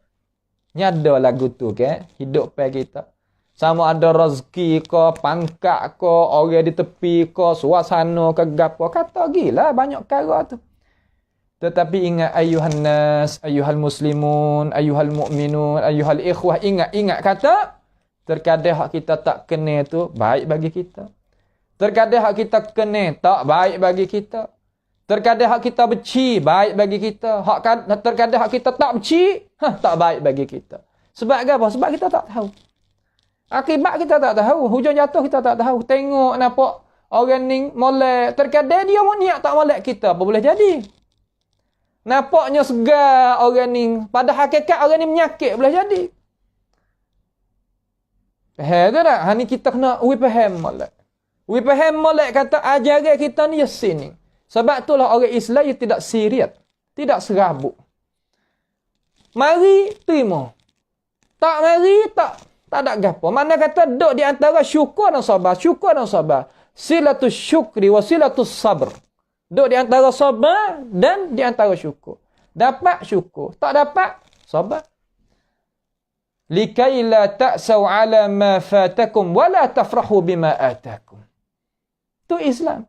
Nyada lagu tu kan, hidup pai kita. Sama ada rezeki ke, pangkat ke, orang di tepi ke, suasana ke, gapo. Kata gila banyak perkara tu. Tetapi ingat ayuhan nas, ayuhal muslimun, ayuhal mu'minun, ayuhal ikhwah. Ingat kata, terkadang hak kita tak kena tu baik bagi kita. Terkadang hak kita kena tak baik bagi kita. Terkadang hak kita benci baik bagi kita. Terkadang hak kita tak benci, tak baik bagi kita. Sebab apa? Sebab kita tak tahu. Akibat kita tak tahu. Hujan jatuh kita tak tahu. Tengok nampak orang ni molek. Terkadang dia mau niat tak molek kita. Apa boleh jadi? Nampaknya segar orang ni. Pada hakikat orang ni menyakit. Boleh jadi. Faham tu tak? Ni kita kena faham molek. Faham molek kata ajaran kita ni yasin ni. Sebab itulah orang Islam yang tidak serius. Tidak serabut. Mari, terima. Tak mari, tak ada gapo. Mana kata duduk di antara syukur dan sabar. Syukur dan sabar. Silatul syukri wa silatul sabr. Duduk di antara sabar dan di antara syukur. Dapat syukur. Tak dapat, sabar. Likai la ta'saw ala ma fatakum wa la tafrahu bima atakum. Itu Islam.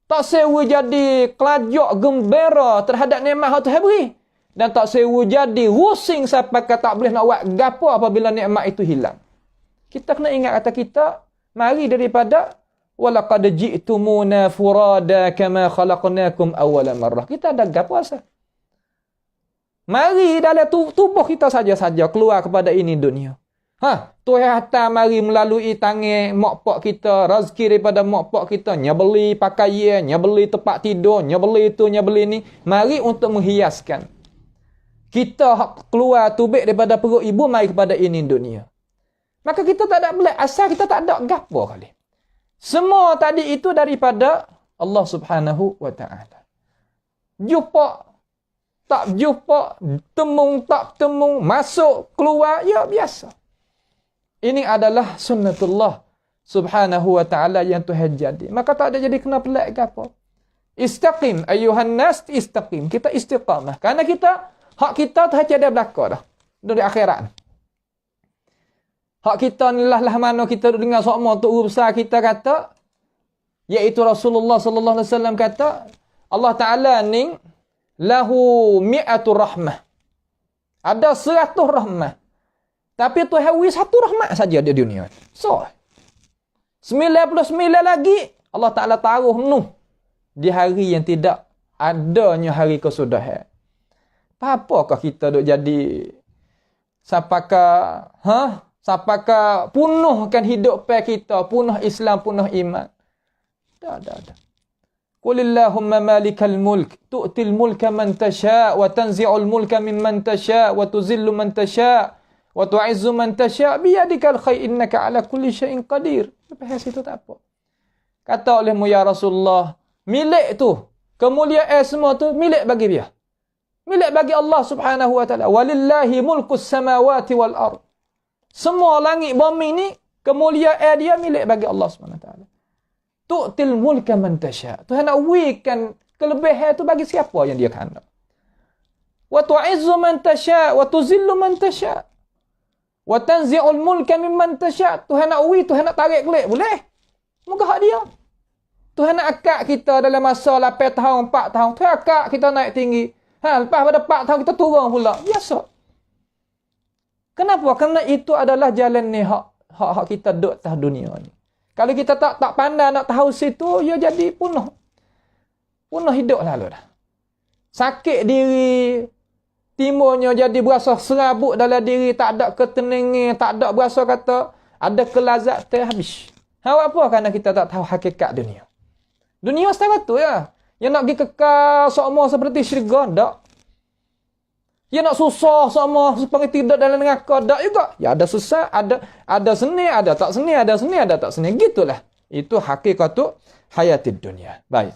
Tak sewa jadi kelajak gembira terhadap nikmat yang Tuhan beri. Dan tak sewa jadi rusing sampai tak boleh nak buat gapo apabila nikmat itu hilang. Kita kena ingat kata kita, mari daripada walaqad ji'tumuna furada kama khalaqnakum awwala marrah. Kita ada gapo asal? Mari dalam tubuh kita saja-saja keluar kepada ini dunia. Tuhan hantar mari melalui tangan mak pak kita, rezeki daripada mak pak kita, nya beli pakaian, nya beli tempat tidur, nya beli itu, nya beli ni, mari untuk menghiaskan. Kita keluar tubik daripada perut ibu mari kepada ini dunia. Maka kita tak ada belat asal kita tak ada gapo kali. Semua tadi itu daripada Allah Subhanahu wa taala. Jumpa tak jumpa, temung tak temung, masuk keluar ya biasa. Ini adalah sunnatullah Subhanahu wa ta'ala yang Tuhan jadi. Maka tak ada jadi kena pelik ke apa. Istaqim ayuhan nas, istaqim. Kita istiqamah. Karena hak kita Tuhan tiada belaka dah. Dari akhirat. Hak kita ni lah mana kita dengar sokmo tu besar kita kata, iaitu Rasulullah sallallahu alaihi wasallam kata, Allah Ta'ala ni lahu mi'atu rahmah. Ada 100 rahmah. Tapi Tuhan beri 1 rahmat saja di dunia. So, 99 lagi Allah Ta'ala taruh Nuh di hari yang tidak adanya hari kesudahan. Apakah kita duk jadi sapakah punuhkan hidup kita, punuh Islam, punuh iman. Tak. Qulillahumma malikal mulk tu'til mulka man tasha' wa tanzi'ul mulka mimman tasha' wa tuzillu man tasha' wa tu'izzu man tasha' biyadikal khair innaka ala kulli syai'in qadir. Bahasa itu tak apa. Kata olehmu ya Rasulullah, milik tu, kemuliaan semua tu milik bagi dia. Milik bagi Allah Subhanahu wa taala. Walillahi mulkus samawati wal ard. Semua langit bumi ni kemuliaan dia milik bagi Allah Subhanahu wa taala. Tu'til mulka man tasha'. Tuhan nak berikan kelebihan tu bagi siapa yang dia kehendak. Wa tu'izzu man tasha' wa tuzillu man tasha'. Wa tanzi'ul mulka mimman tasha'. Tuhan nak Tuhan nak tarik kelik, boleh? Moga hak dia. Tuhan nak akak kita dalam masa 8 tahun, 4 tahun. Tuhan akak kita naik tinggi. Lepas pada 4 tahun kita turun pula. Biasa. Kenapa? Kerana itu adalah jalan ni hak kita duduk atas dunia ni. Kalau kita tak pandai nak tahu situ, ia jadi punuh. Punuh hidup lalu dah. Sakit diri, timbulnya jadi berasa serabut dalam diri, tak ada ketenangan, tak ada berasa kata ada kelazatan habis. Apa? Kerana kita tak tahu hakikat dunia. Dunia setara tu ya. Yang nak pergi kekal sama seperti syurga, tak. Yang nak susah sama seperti tidak dalam neraka, tak juga. Ya ada susah, ada seni, ada tak seni, ada seni, ada tak seni. Gitulah. Itu hakikat tu hayatid dunia. Baik.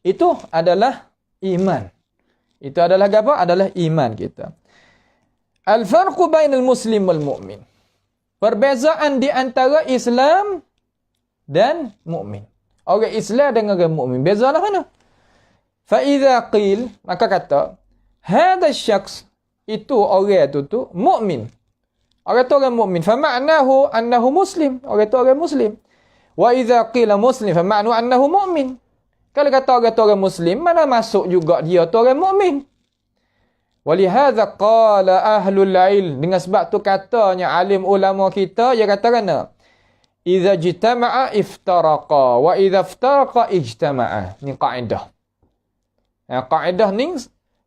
Itu adalah iman. Itu adalah apa? Adalah iman kita. Al-farqu bainal muslim wal mu'min. Perbezaan di antara Islam dan mukmin. Orang Islam dengan orang mukmin. Bezalah mana? Fa idza qil, maka kata, hadha syakhs, itu orang tu mukmin. Orang tu orang mukmin. Fa ma'nahu annahu muslim. Orang tu orang muslim. Wa idza qila muslim fa ma'nahu annahu mu'min. Kalau kata orang tu orang muslim, mana masuk juga dia tu orang mukmin. Walihadza qala ahlul ilm, dengan sebab tu katanya alim ulama kita, dia kata kena idza jitama'a iftaraqa wa idza iftaraqa ijtama'a. Ni kaedah. Kaedah ni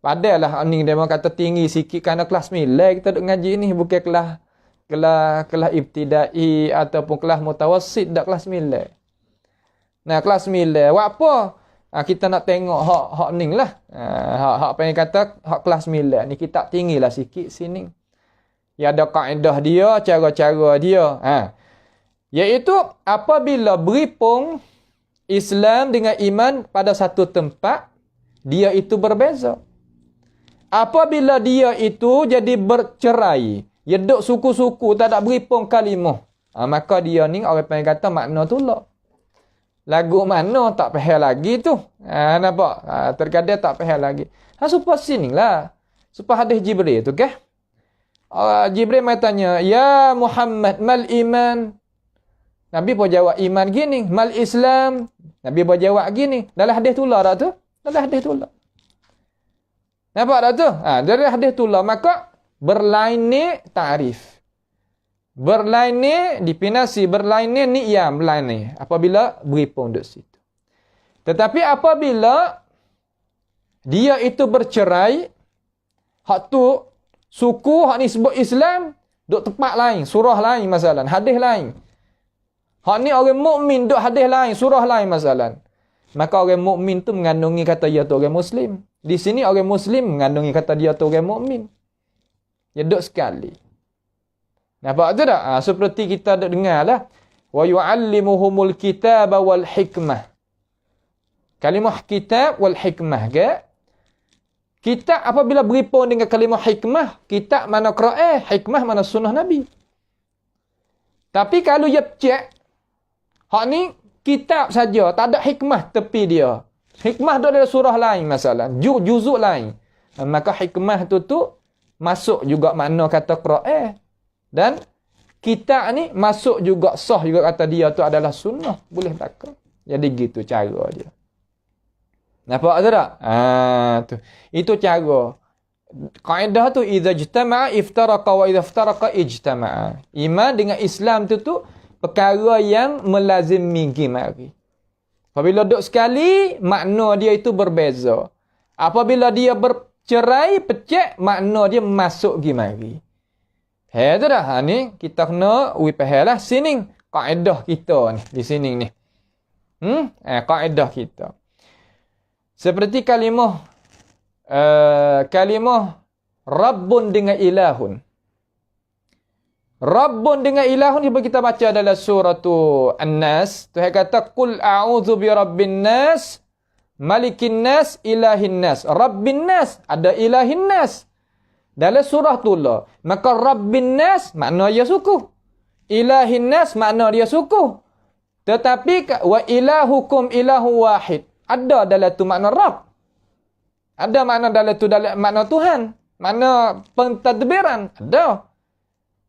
padalah ni dia kata tinggi sikit kerana kelas 9 kita duk ngaji ni, bukan kelas ibtidai ataupun kelas mutawassit, dak kelas 9. Nah, kelas 9 buat apa? Kita nak tengok hak ni lah. Hak apa yang kata hak kelas 9 ni kita tinggilah sikit sini. Ya ada kaedah dia, cara-cara dia. Iaitu apabila beripung Islam dengan iman pada satu tempat, dia itu berbeza. Apabila dia itu jadi bercerai, dia duduk suku-suku tak ada beripung kalimah, maka dia ni orang panggil kata makna tolak. Lagu mana tak faham lagi tu. Nampak? Terkadang tak faham lagi. Supaya sini lah. Supaya hadis Jibril tu ke? Jibril mai tanya, ya Muhammad, mal iman? Nabi pun jawab iman gini. Mal Islam? Nabi pun jawab gini. Dalam hadis tu lah tak tu? Dalam hadis tu lah. Nampak tak tu? Dari hadis tu lah. Maka berlainan ta'rif. Berlainan dipinasi, berlainan ni'yam, berlainan apabila beripung duduk situ. Tetapi apabila dia itu bercerai, hak tu suku hak ni sebut Islam duduk tempat lain, surah lain masalah, hadis lain. Hak ni orang mukmin duduk hadis lain, surah lain masalah. Maka orang mukmin tu mengandungi kata dia tu orang muslim. Di sini orang muslim mengandungi kata dia tu orang mukmin. Dia duduk sekali. Nampak tu tak? Seperti kita dah dengar lah. Wa yu'allimuhumul kitaba wal hikmah. Kalimah kitab wal hikmah ke? Kitab apabila beripung dengan kalimah hikmah, kitab mana Quran, hikmah mana sunnah Nabi. Tapi kalau dia cek, hak ni kitab saja, tak ada hikmah tepi dia. Hikmah tu ada surah lain masalah, juzuk lain. Maka hikmah tu masuk juga makna kata Quran. Dan kitab ni masuk juga sah juga kata dia tu adalah sunnah. Boleh belakang. Jadi gitu cara dia. Nampak tak? Tu. Itu cara. Kaedah tu idza ijtama'a iftaraqa wa idza iftaraqa ijtama'a. Iman dengan Islam tu perkara yang melazimi mari. Apabila duduk sekali, makna dia itu berbeza. Apabila dia bercerai, pecah, makna dia masuk mari. Tu dah. Ni kita kena faham lah sini kaedah kita ni di sini ni. Kaedah kita. Seperti kalimah Rabbun dengan ilahun. Rabbun dengan ilahun ni kita baca dalam surah An-Nas. Tuhan kata qul a'udzu bi rabbin nas, malikin nas, ilahin nas. Rabbin nas, ada ilahin nas. Dalam surah tu lah. Maka Rabbin nas makna dia suku. Ilahin nas makna dia suku. Tetapi wa ilahukum ilahu wahid. Ada dalam tu makna Rabb. Ada makna dalam tu dalam makna Tuhan. Makna pentadbiran. Ada.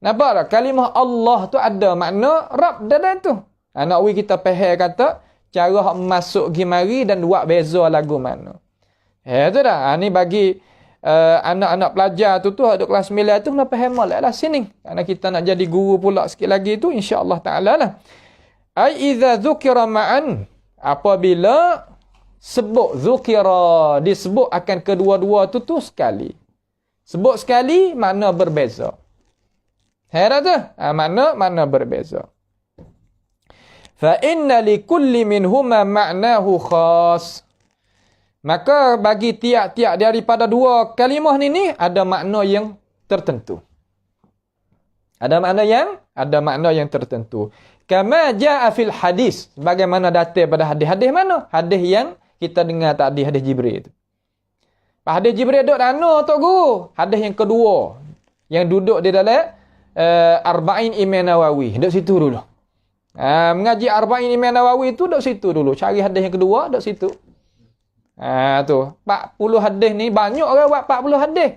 Nampak tak? Kalimah Allah tu ada makna Rabb dalam tu. Nak kita faham kata cara hak masuk gimari dan buat beza lagu mana. Tu dah. Ni bagi anak-anak pelajar tu ada kelas 9 tu kena faham lah sini. Kerana kita nak jadi guru pula sikit lagi tu insya-Allah taala lah. Ai idza dzukira ma'an, apabila sebut dzukira disebut akan kedua-dua tu sekali. Sebut sekali makna berbeza. Heran tu? Makna berbeza. Fa inna likulli minhuma ma'nahu khas. Maka bagi tiap-tiap daripada dua kalimah ni ada makna yang tertentu. Ada makna yang tertentu. Kama jaa fil hadis, bagaimana datang pada hadis mana? Hadis yang kita dengar tadi, hadis Jibril tu. Hadis Jibril duduk dana Tok Guru. Hadis yang kedua yang duduk di dalam Arba'in Imam Nawawi. Duduk situ dulu. Mengaji Arba'in Imam Nawawi tu duduk situ dulu. Cari hadis yang kedua, duduk situ. Tu 40 hadis ni banyak orang buat 40 hadis.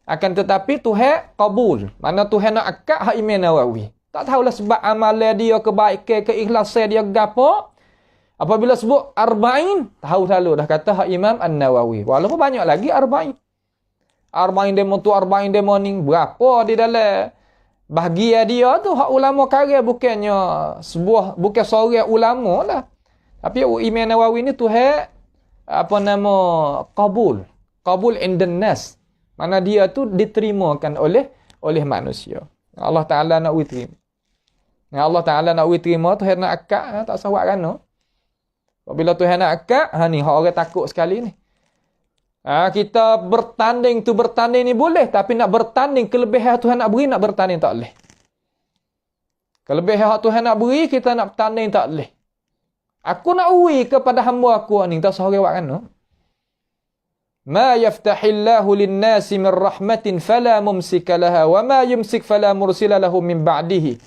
Akan tetapi Tuhan kabul. Mana Tuhan nak akad hak Imam Nawawi. Tak tahulah sebab amalan dia, kebaikan, keikhlasan dia gapo. Apabila sebut Arba'in, tahu selalu dah kata hak Imam An-Nawawi. Walaupun banyak lagi Arba'in. Arba'in demo tu, Arba'in demo ni. Berapa di dalam bahagia dia tu hak ulama karya bukannya bukan seorang ulama lah. Tapi Imam Nawawi ni Tuhan kabul indan nas. Mana dia tu diterimakan oleh manusia. Allah Taala nak terima. Allah Taala nak terima Tuhan nak akad tak sawak kan. Apabila Tuhan nak akad, ni orang takut sekali ni. Kita bertanding ni boleh, tapi nak bertanding kelebihan Tuhan nak beri, nak bertanding tak boleh. Kelebihan Tuhan nak beri, kita nak bertanding tak boleh. Aku nak ui kepada hamba aku ni, tak seorang buat kan? Ma yaftahillahu lin-nasi min rahmatin fala mumsika laha wa ma yumsik fala mursila lahu min ba'dihi.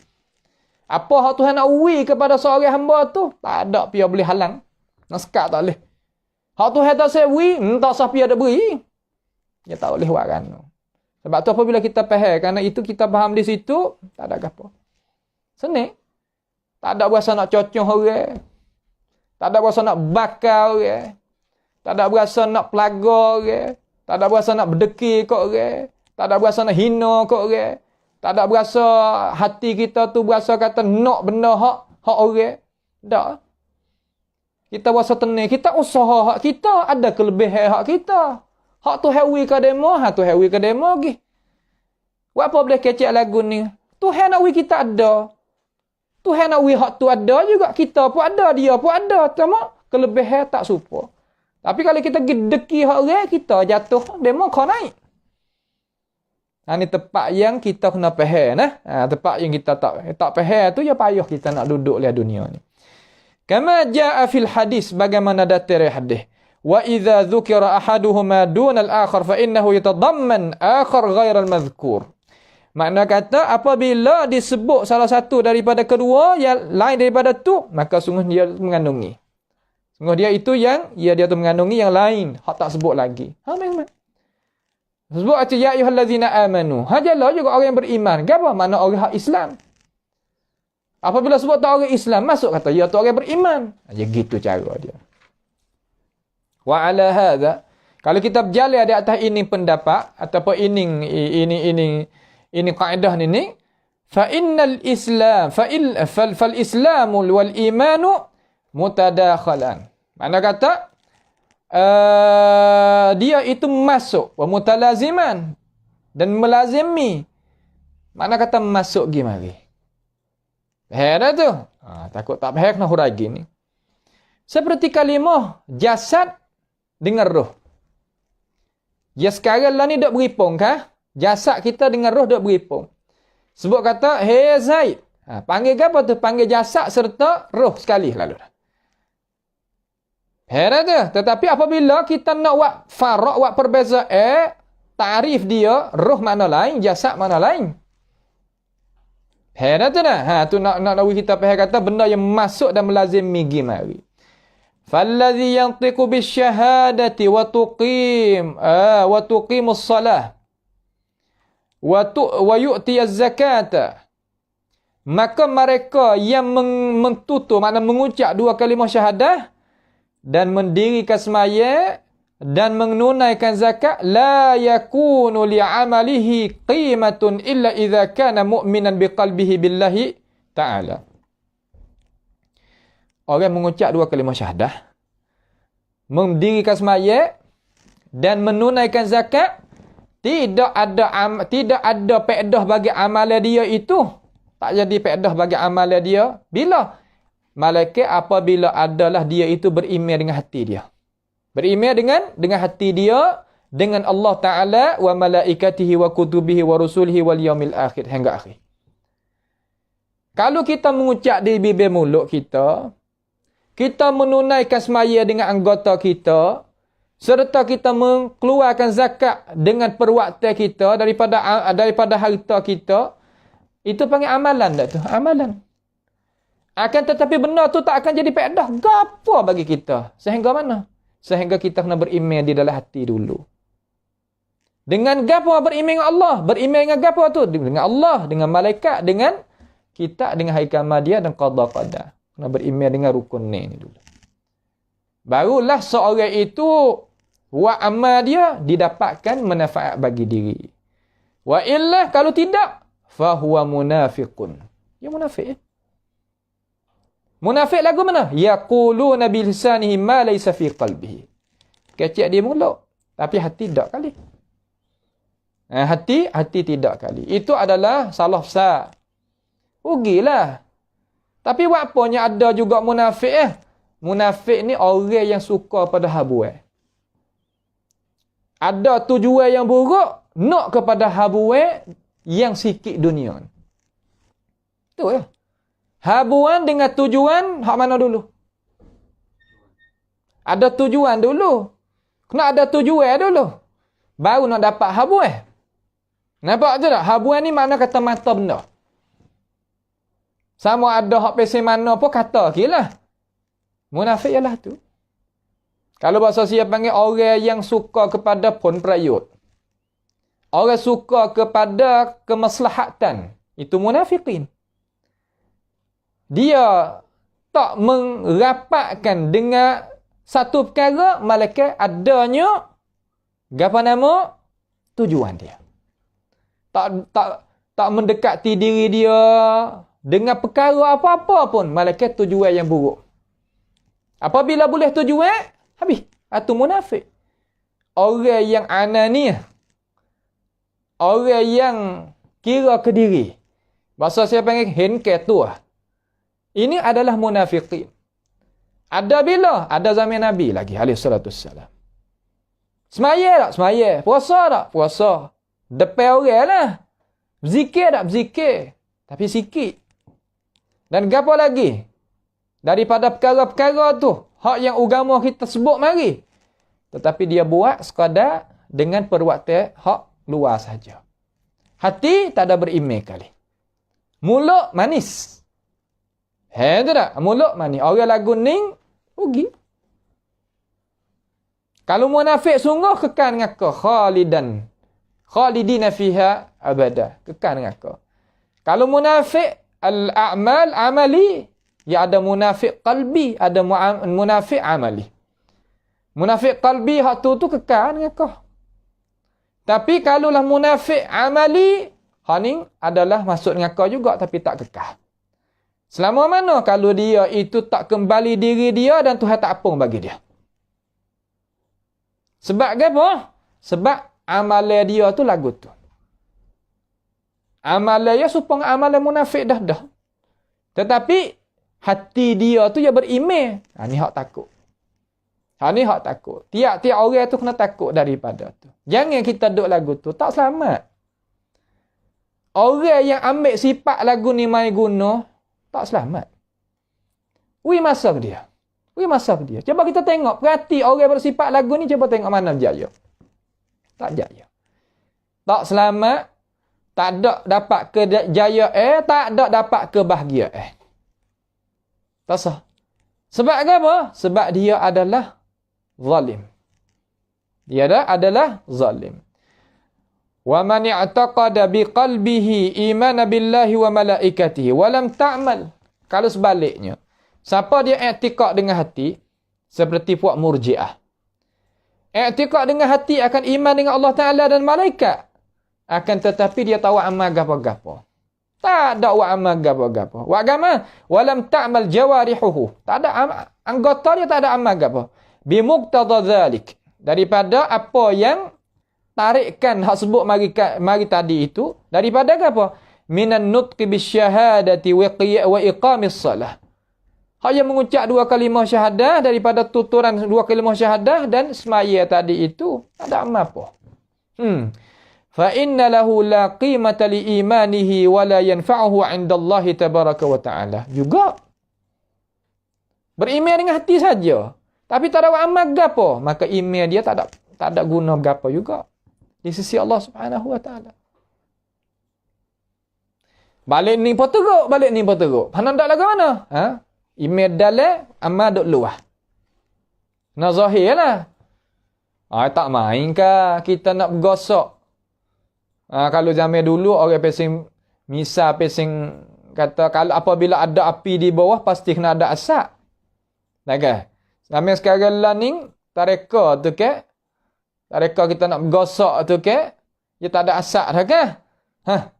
Apa hak Tuhan nak ui kepada seorang hamba tu, tak ada pia boleh halang. Nak sekat tak boleh. Hak Tuhan tak sewi, tak siapa ada beri. Dia tak boleh buat kan. Sebab tu apabila kita faham, kerana itu kita faham di situ, tak ada apa. Senang. Tak ada berasa nak cocoh orang. Tak ada berasa nak bakar orang. Tak ada berasa nak pelaga orang. Tak ada berasa nak berdeki kat orang. Tak ada berasa nak hina kat orang. Tak ada berasa hati kita tu berasa kata nak benda hak orang. Tak. Kita berasa tenang. Kita usaha hak kita. Ada kelebihan hak kita. Hak tu hewi ke demo. Hak tu hewi ke demo lagi. Buat apa boleh kecek lagu ni? Tuhan nak kita ada. Tuhan nak hak tu ada juga. Kita pun ada. Dia pun ada. Tama? Kelebihan tak serupa. Tapi kalau kita deki hak orang, kita jatuh. Demo kau naik. Ini tempat yang kita kena faham. Tempat yang kita tak faham tu, ya payah kita nak duduk lihat dunia ni. Kama jaa fil hadis, bagaimana datang hadis. Wa idza dzukira ahaduhuma duna al-akhar fa innahu yatadamman akhar ghairal madhkur. Makna kata apabila disebut salah satu daripada kedua yang lain daripada tu, maka sungguh dia mengandungi. Sungguh dia itu yang dia tu mengandungi yang lain, hak tak sebut lagi. Memang. Sebut aja ya ayyuhallazina amanu. Hajalah juga orang yang beriman. Gapo makna orang hak Islam? Apabila sebut tak orang Islam, masuk kata ya tu orang beriman. Ya gitu cara dia. Wa ala hadza, kalau kita berjalan di atas ini pendapat ataupun ini kaedah ni, fa innal Islam fal Islamu wal imanu mutadakhalan. Makna kata dia itu masuk wa mutalaziman dan melazimi. Makna kata masuk gi mari. Faham tu? Takut tak faham kena huragi ni. Seperti kalimah jasad dengan roh. Ya sekarang lah ni duk beripung kah? Jasad kita dengan roh duk beripung. Sebut kata, hey Zaid. Panggil apa tu? Panggil jasad serta roh sekali lalu. Faham tu? Tetapi apabila kita nak buat farak, buat perbezaan, tarif dia, roh mana lain, jasad mana lain. Faham tu dah? Tu nak kita faham kata benda yang masuk dan melazimi gi mari. Fallazi yantiqu bisyahadati wa tuqimus salah wa yu'ti az-zakata. Maka mereka yang mentutur, makna mengucap dua kalimah syahadah dan mendirikan semaya dan menunaikan zakat, la yakunu li'amalihi qimatun illa idza kana mu'minan biqalbihi billahi ta'ala. Orang mengucap dua kalimah syahadah, mendirikan semaya dan menunaikan zakat, tidak ada faedah bagi amalan dia itu. Tak jadi faedah bagi amalan dia. Bila? Malaikat apabila adalah dia itu beriman dengan hati dia. Beriman dengan hati dia, dengan Allah Ta'ala wa malaikatihi wa kutubihi wa rusulihi wal yaumil akhir hingga akhir. Kalau kita mengucap di bibir mulut kita menunaikan semaya dengan anggota kita, serta kita mengeluarkan zakat dengan perwaktan kita daripada harta kita, Itu panggil amalan tak tu? Amalan. Akan tetapi benda tu tak akan jadi faedah gapo bagi kita. Sehingga mana? Sehingga kita kena beriman di dalam hati dulu. Dengan gapo beriman dengan Allah? Beriman dengan gapo tu? Dengan Allah, dengan malaikat, dengan kita, dengan hari kiamat dia dan qada qadar. Kena beriman dengan rukun ni dulu. Barulah seorang itu wa amal dia didapatkan manfaat bagi diri. Wa illa kalau tidak fa huwa munafiqun. Ya munafik. Munafik lagu mana? Yaquluna bil lisanihi ma laysa fi qalbihi. Kecik dia mulut, tapi hati tidak kali. Hati tidak kali. Itu adalah salah besar. Rugilah. Tapi buat apanya ada juga munafik Munafik ni orang yang suka pada habuan. Ada tujuan yang buruk, nak kepada habuan yang sikit dunia. Tu ya. Habuan dengan tujuan, hak mana dulu? Ada tujuan dulu. Kena ada tujuan dulu. Baru nak dapat habuan. Nampak tu tak? Habuan ni makna kata mata benda. Sama ada hak pesen mana pun kata kilah. Munafik ialah tu. Kalau bahasa siapa panggil orang yang suka kepada pun perayut. Orang suka kepada kemaslahatan. Itu munafikin. Dia tak merapatkan dengan satu perkara, malaikat adanya apa nama tujuan dia. Tak mendekati diri dia dengan perkara apa-apa pun, malaikat tujuan yang buruk. Apabila boleh tujuan, habis. Itu munafik. Orang yang ananiah. Orang yang kira ke diri. Bahasa saya panggil henke tu. Ini adalah munafiqin. Ada bila? Ada zaman Nabi lagi. Alaihissalam. Semaya tak? Semaya. Puasa tak? Puasa. Depan orang lah. Berzikir tak? Berzikir. Tapi sikit. Dan apa lagi? Daripada perkara-perkara tu. Hak yang agama kita sebut mari. Tetapi dia buat sekadar dengan perbuatan hak luar saja. Hati tak ada beriman kali. Mulut manis. Tu tak? Mulut manis. Orang lagu ning, rugi. Kalau munafik sungguh, kekal dengan kau. Khalidina fiha abada. Kekal dengan kau. Kalau munafik, al-a'mal amali, ya ada munafik qalbi, ada munafik amali. Munafik qalbi, hak tu kekal dengan kau. Tapi kalaulah munafik amali, hak ni adalah masuk dengan kau juga, tapi tak kekal. Selama mana kalau dia itu tak kembali diri dia dan Tuhan tak apung bagi dia. Sebab apa? Sebab amalan dia tu lagu tu. Amalan dia supaya amalan munafik dah. Tetapi hati dia tu dia beriman. Ni hak takut. Ni hak takut. Tiap-tiap orang tu kena takut daripada tu. Jangan kita duk lagu tu. Tak selamat. Orang yang ambil sifat lagu ni mai guna, tak selamat. Masa dia. Cuba kita tengok. Perhati orang bersifat lagu ni. Cuba tengok mana jaya. Tak jaya. Tak selamat. Tak ada dapat kejayaan. Tak ada dapat kebahagiaan. Tak sah. Sebab apa? Sebab dia adalah zalim. Dia adalah zalim. Wa man i'taqada biqalbihi imana billahi wa malaikatihi wa lam ta'mal. Kalau sebaliknya, siapa dia i'tiqad dengan hati seperti puak Murji'ah. I'tiqad dengan hati akan iman dengan Allah Taala dan malaikat. Akan tetapi dia tahu amal gapo-gapo. Tak ada wa amal gapo-gapo. Wa agama wa lam ta'mal jawarihuhu. Tak ada anggota dia tak ada amal gapo. Bi muqtada dzalik. Daripada apa yang tarikkan hak sebut mari tadi itu daripada apa? Minan nutqi bisyahadati wa iqamis salah. Hak yang mengucap dua kalimah syahadah daripada tuturan dua kalimah syahadah dan semaya tadi itu ada amal apa? Fa inna lahu la qimata li imanihi wa la yanfa'uhu 'inda Allah tabaraka wa ta'ala. Juga beriman dengan hati saja, tapi tak ada amal gapo, maka iman dia tak ada guna gapo juga di sisi Allah Subhanahu wa taala. Balik ni pun teruk, balik ni pun teruk. Hana ndak lagu mana? Ha? Email dalam, amal duk luah. Nak zahir lah. Tak main ke kita nak bergosok. Kalau zaman dulu orang pesing misal pesing kata kalau apabila ada api di bawah pasti kena ada asap. Lagi. Zaman sekarang lah ni tareka tu ke? Tareka kita nak bergosok tu ke? Dia tak ada asap dah ke?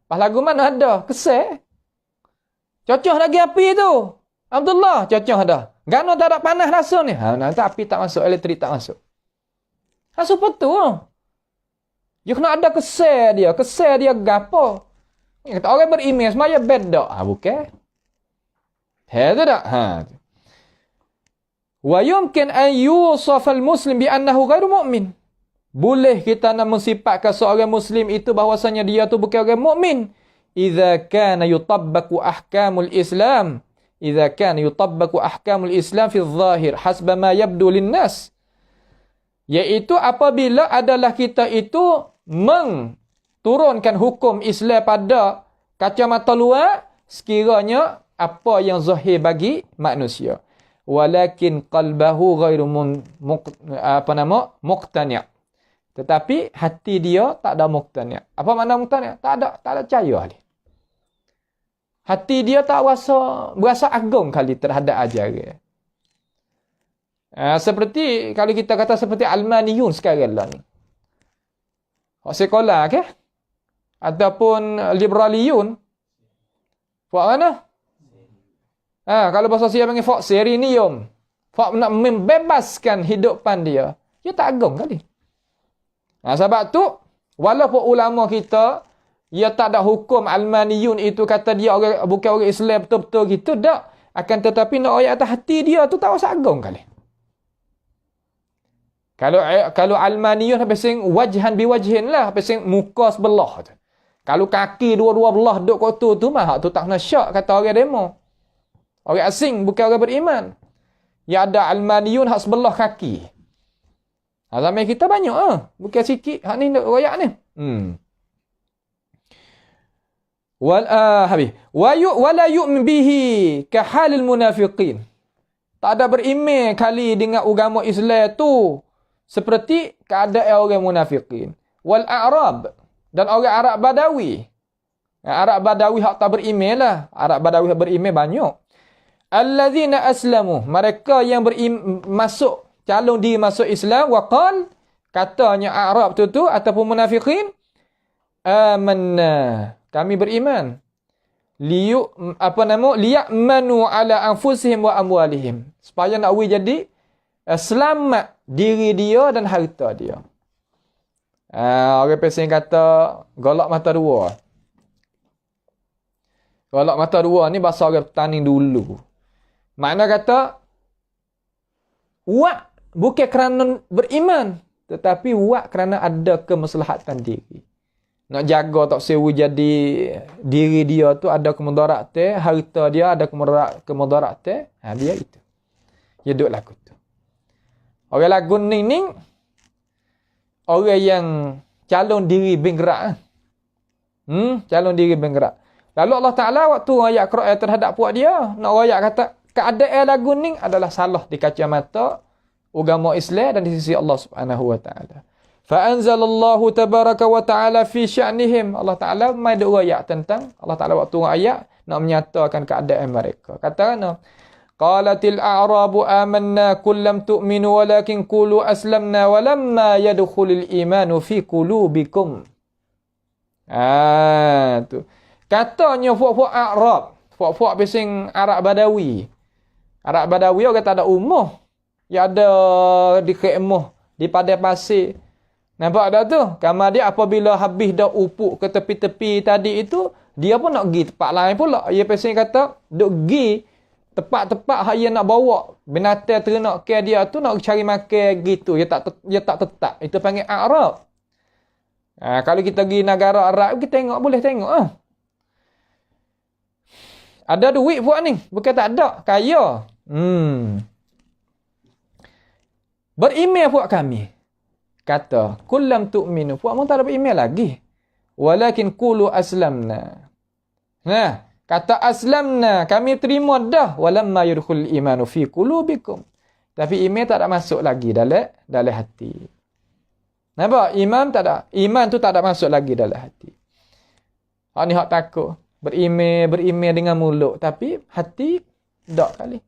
Pas lagu mana ada? Kesel. Cocok lagi api tu. Abdullah cocok dah. Gano tak ada panas rasa ni. Nanti api tak masuk, elektrik tak masuk. Rasa betul. Dia kena ada kesel dia. Kesel dia gapo. Kata orang berimej semaya beda. Bukan. Itu tak? Wa yumkin an yusaf al-muslim bi annahu ghairu mu'min. Boleh kita nak mensifatkan seorang muslim itu bahwasanya dia tu bukan orang mukmin. Idza kana yutabbaqu ahkamul Islam. Idza kana yutabbaqu ahkamul Islam fi adh-dhahir hasba ma yabdu lin-nas. Iaitu apabila adalah kita itu menturunkan hukum Islam pada kacamata luar sekiranya apa yang zahir bagi manusia. Walakin qalbahu ghairu muqtani'. Tetapi hati dia tak ada muqtani'. Apa makna muqtani'? Tak ada percaya dia. Hati dia tak berasa agung kali terhadap ajaran. Seperti kalau kita kata seperti Almaniyun sekarang lah ni. Hak sekolah ke? Ataupun liberaliyun. Fak mana? Kalau bahasa saya panggil fak serinium. Fak nak membebaskan hidupan dia. Dia tak agung kali. Sebab tu, walaupun ulama kita, dia tak ada hukum Almaniyun itu kata dia orang, bukan orang Islam betul-betul gitu, tak. Akan tetapi nak ayat atas hati dia tu tak rasa agung kali. Kalau Almaniyun pasal wajhan biwajhin lah, pasal muka sebelah tu. Kalau kaki dua-dua belah duk kotor tu mah tu tak kena syak kata orang demo. Orang asing bukan orang beriman. Ya ada Almaniyun hak sebelah kaki. Zaman kita banyak bukan sikit hak ni nak royak ni. Wala yu'min bihi ka halil munafiqin. Tak ada beriman kali dengan agama Islam tu seperti keadaan orang munafiqin. Wal a'rab, dan orang Arab Badawi. Arab Badawi hak tak beriman lah. Arab Badawi hak beriman banyak. Allazina aslamu, mereka yang masuk calon diri masuk Islam, waqal, katanya Arab tu ataupun munafiqin, amanna, kami beriman. Liya'manu ala anfusihim wa amwalihim, supaya nak jadi selamat diri dia dan harta dia. Orang pesing kata golak mata dua. Golak mata dua ni bahasa orang petani dulu. Makna kata wak bukan kerana beriman, tetapi wak kerana ada kemaslahatan diri. Nak jaga tak sewu jadi diri dia tu ada kemudaratan, harta dia ada kemudaratan, dia itu. Dia duduk lagu tu. Orang lagu ni orang yang calon diri bergerak. Calon diri bergerak. Lalu Allah Ta'ala waktu ayat Quran terhadap puak dia, nak ayat kata keadaan lagu ni adalah salah di kacamata agama Islam dan di sisi Allah Subhanahu wa taala. Fa anzalallahu tabaraka wa taala fi sya'nihim. Allah Taala mai duk ayat tentang Allah Taala waktu ayat nak menyatakan keadaan mereka. Kata qalatil a'rabu amanna kullam tu'minu walakin qulu aslamna walamma yadkhulul imanu fi qulubikum. Tu. Katanya puak-puak Arab, puak-puak bising Arab Badawi. Arab Badawi orang tak ada umur. Ya ada di khemah, di padai pasir. Nampak tak tu? Kamar dia apabila habis dah upuk ke tepi-tepi tadi itu, dia pun nak pergi tempat lain pula. Dia pasal kata, duk pergi tempat-tempat hak dia nak bawa binatang ternak ke dia tu nak cari makan gitu. Dia tak tetap. Itu panggil Arab. Kalau kita pergi negara Arab, kita tengok, boleh tengok. Ada duit buat ni. Bukan tak ada. Kaya. Beriman puak kami. Kata, kullam tu'minu. Puak mu tak ada beriman lagi. Walakin qulu aslamna. Nah, Kata aslamna, kami terima dah. Walamma yadkhul imanu fi qulubikum. Tapi iman tak ada masuk lagi dalam hati. Nampak? Iman tu tak ada masuk lagi dalam hati. Hak ni hak takut. Berimeh dengan mulut. Tapi hati tak kali.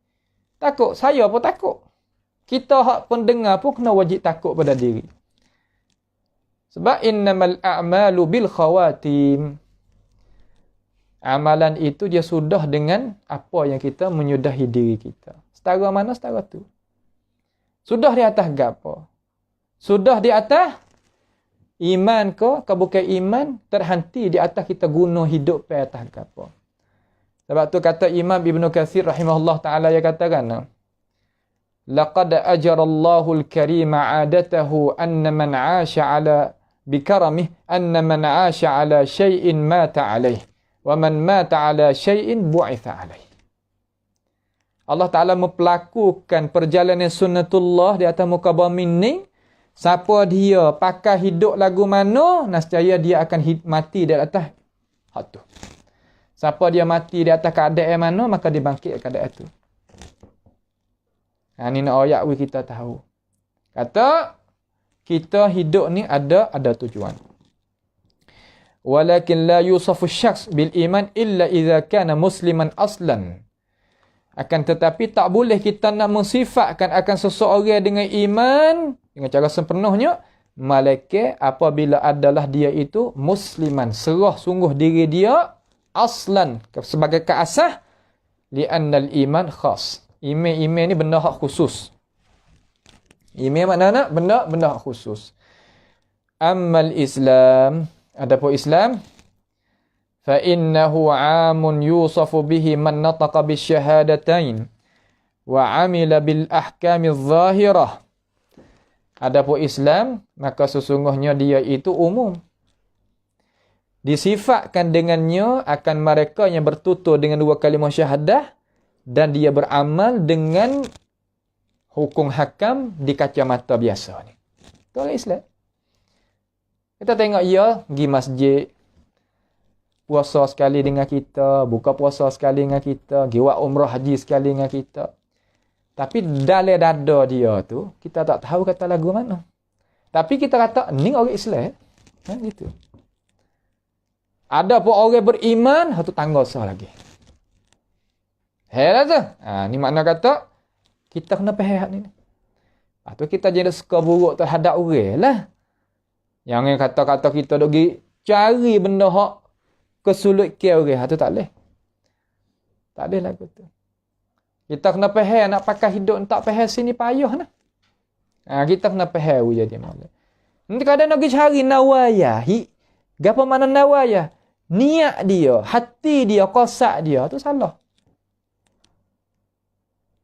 Takut. Saya pun takut. Kita hak pendengar pun kena wajib takut pada diri. Sebab innamal a'malu bil khawatim. Amalan itu dia sudah dengan apa yang kita menyudahi diri kita. Setara mana setara tu. Sudah di atas gapo? Sudah di atas iman ke bukan iman, terhenti di atas kita guna hidup pe atas gapo. Sebab tu kata Imam Ibn Katsir rahimahullah taala, dia katakan, laqad ajarallahu al-karima 'adatahu anna man 'asha 'ala bikaramih anna man 'asha 'ala syai'in mata 'alayh wa man mata 'ala syai'in bu'itha 'alayh. Allah Ta'ala mempelakukan perjalanan sunnatullah di atas muka bumi ni. Siapa dia pakai hidup lagu mana, nescaya dia akan mati di atas hak tu. Siapa dia mati di atas keadaan mana, maka dia bangkit keadaan tu. Ni nak ayat kita tahu. Kata, kita hidup ni ada tujuan. Walakin la yusafu syakhs bil iman illa idza kana musliman aslan. Akan tetapi tak boleh kita nak mensifatkan akan seseorang dengan iman dengan cara sepenuhnya, malaikat apabila adalah dia itu musliman, serah sungguh diri dia aslan, sebagai keasah, li'annal iman khas. Iman ni benda hak khusus. Iman maknanya benda hak khusus. Ammal Islam, adapun Islam, fa innahu 'amun yusafu bihi man nataqa bisyahadatain wa 'amila bil ahkamiz zahirah. Adapun Islam, maka sesungguhnya dia itu umum. Disifatkan dengannya akan mereka yang bertutur dengan dua kalimah syahadah dan dia beramal dengan hukum hakam di kacamata biasa ni. Itu orang Islam. Kita tengok dia pergi masjid, puasa sekali dengan kita, buka puasa sekali dengan kita, pergi buat umrah haji sekali dengan kita. Tapi dalam dada dia tu, kita tak tahu kata lagu mana. Tapi kita kata, ni orang Islam. Gitu. Ada pun orang beriman, itu tangga sah lagi. Heran tu. Ni makna kata, kita kena faham ni. Tu kita jadi suka buruk terhadap orang lah. Yang kata-kata kita duk pergi cari benda hak kesulut ke orang. Tu tak boleh. Tak boleh lagu tu. Kita kena faham nak pakai hidup, tak faham sini payah nah. Kita kena faham jadi malam. Nanti kadang nak pergi cari nawaya. Gapo mana nawaya? Niat dia, hati dia, qasad dia tu salah.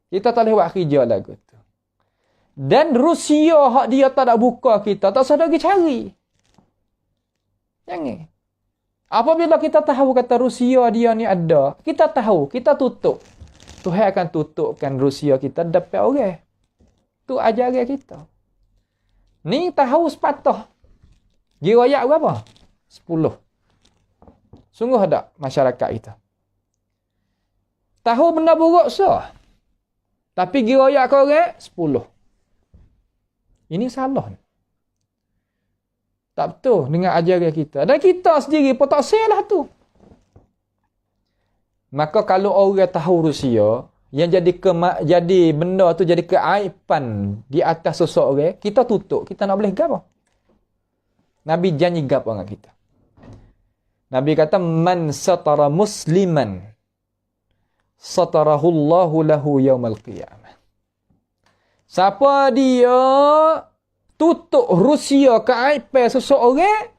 Kita tak boleh buat kerja lagu tu. Dan Rusia hak dia tak nak buka kita, tak usah pergi cari. Jangan. Apabila kita tahu kata Rusia dia ni ada, kita tahu, kita tutup. Tuhan akan tutupkan Rusia kita dapat orang. Tu ajaran kita. Ni tahu sepatah. Girayak berapa? 10. Sungguh ada masyarakat kita. Tahu benda buruk sah. Tapi girayak kau orang 10. Ini salah. Tak betul dengan ajaran kita. Dan kita sendiri pun tak salah tu. Maka kalau orang tahu Rusia, yang jadi benda tu jadi keaiban di atas seseorang, kita tutup. Kita nak boleh gapo? Nabi janji gapo dengan kita. Nabi kata, man satara musliman satarahullahu lahu yaumal qiyamah. Siapa dia tutup Rusia keaiban seseorang,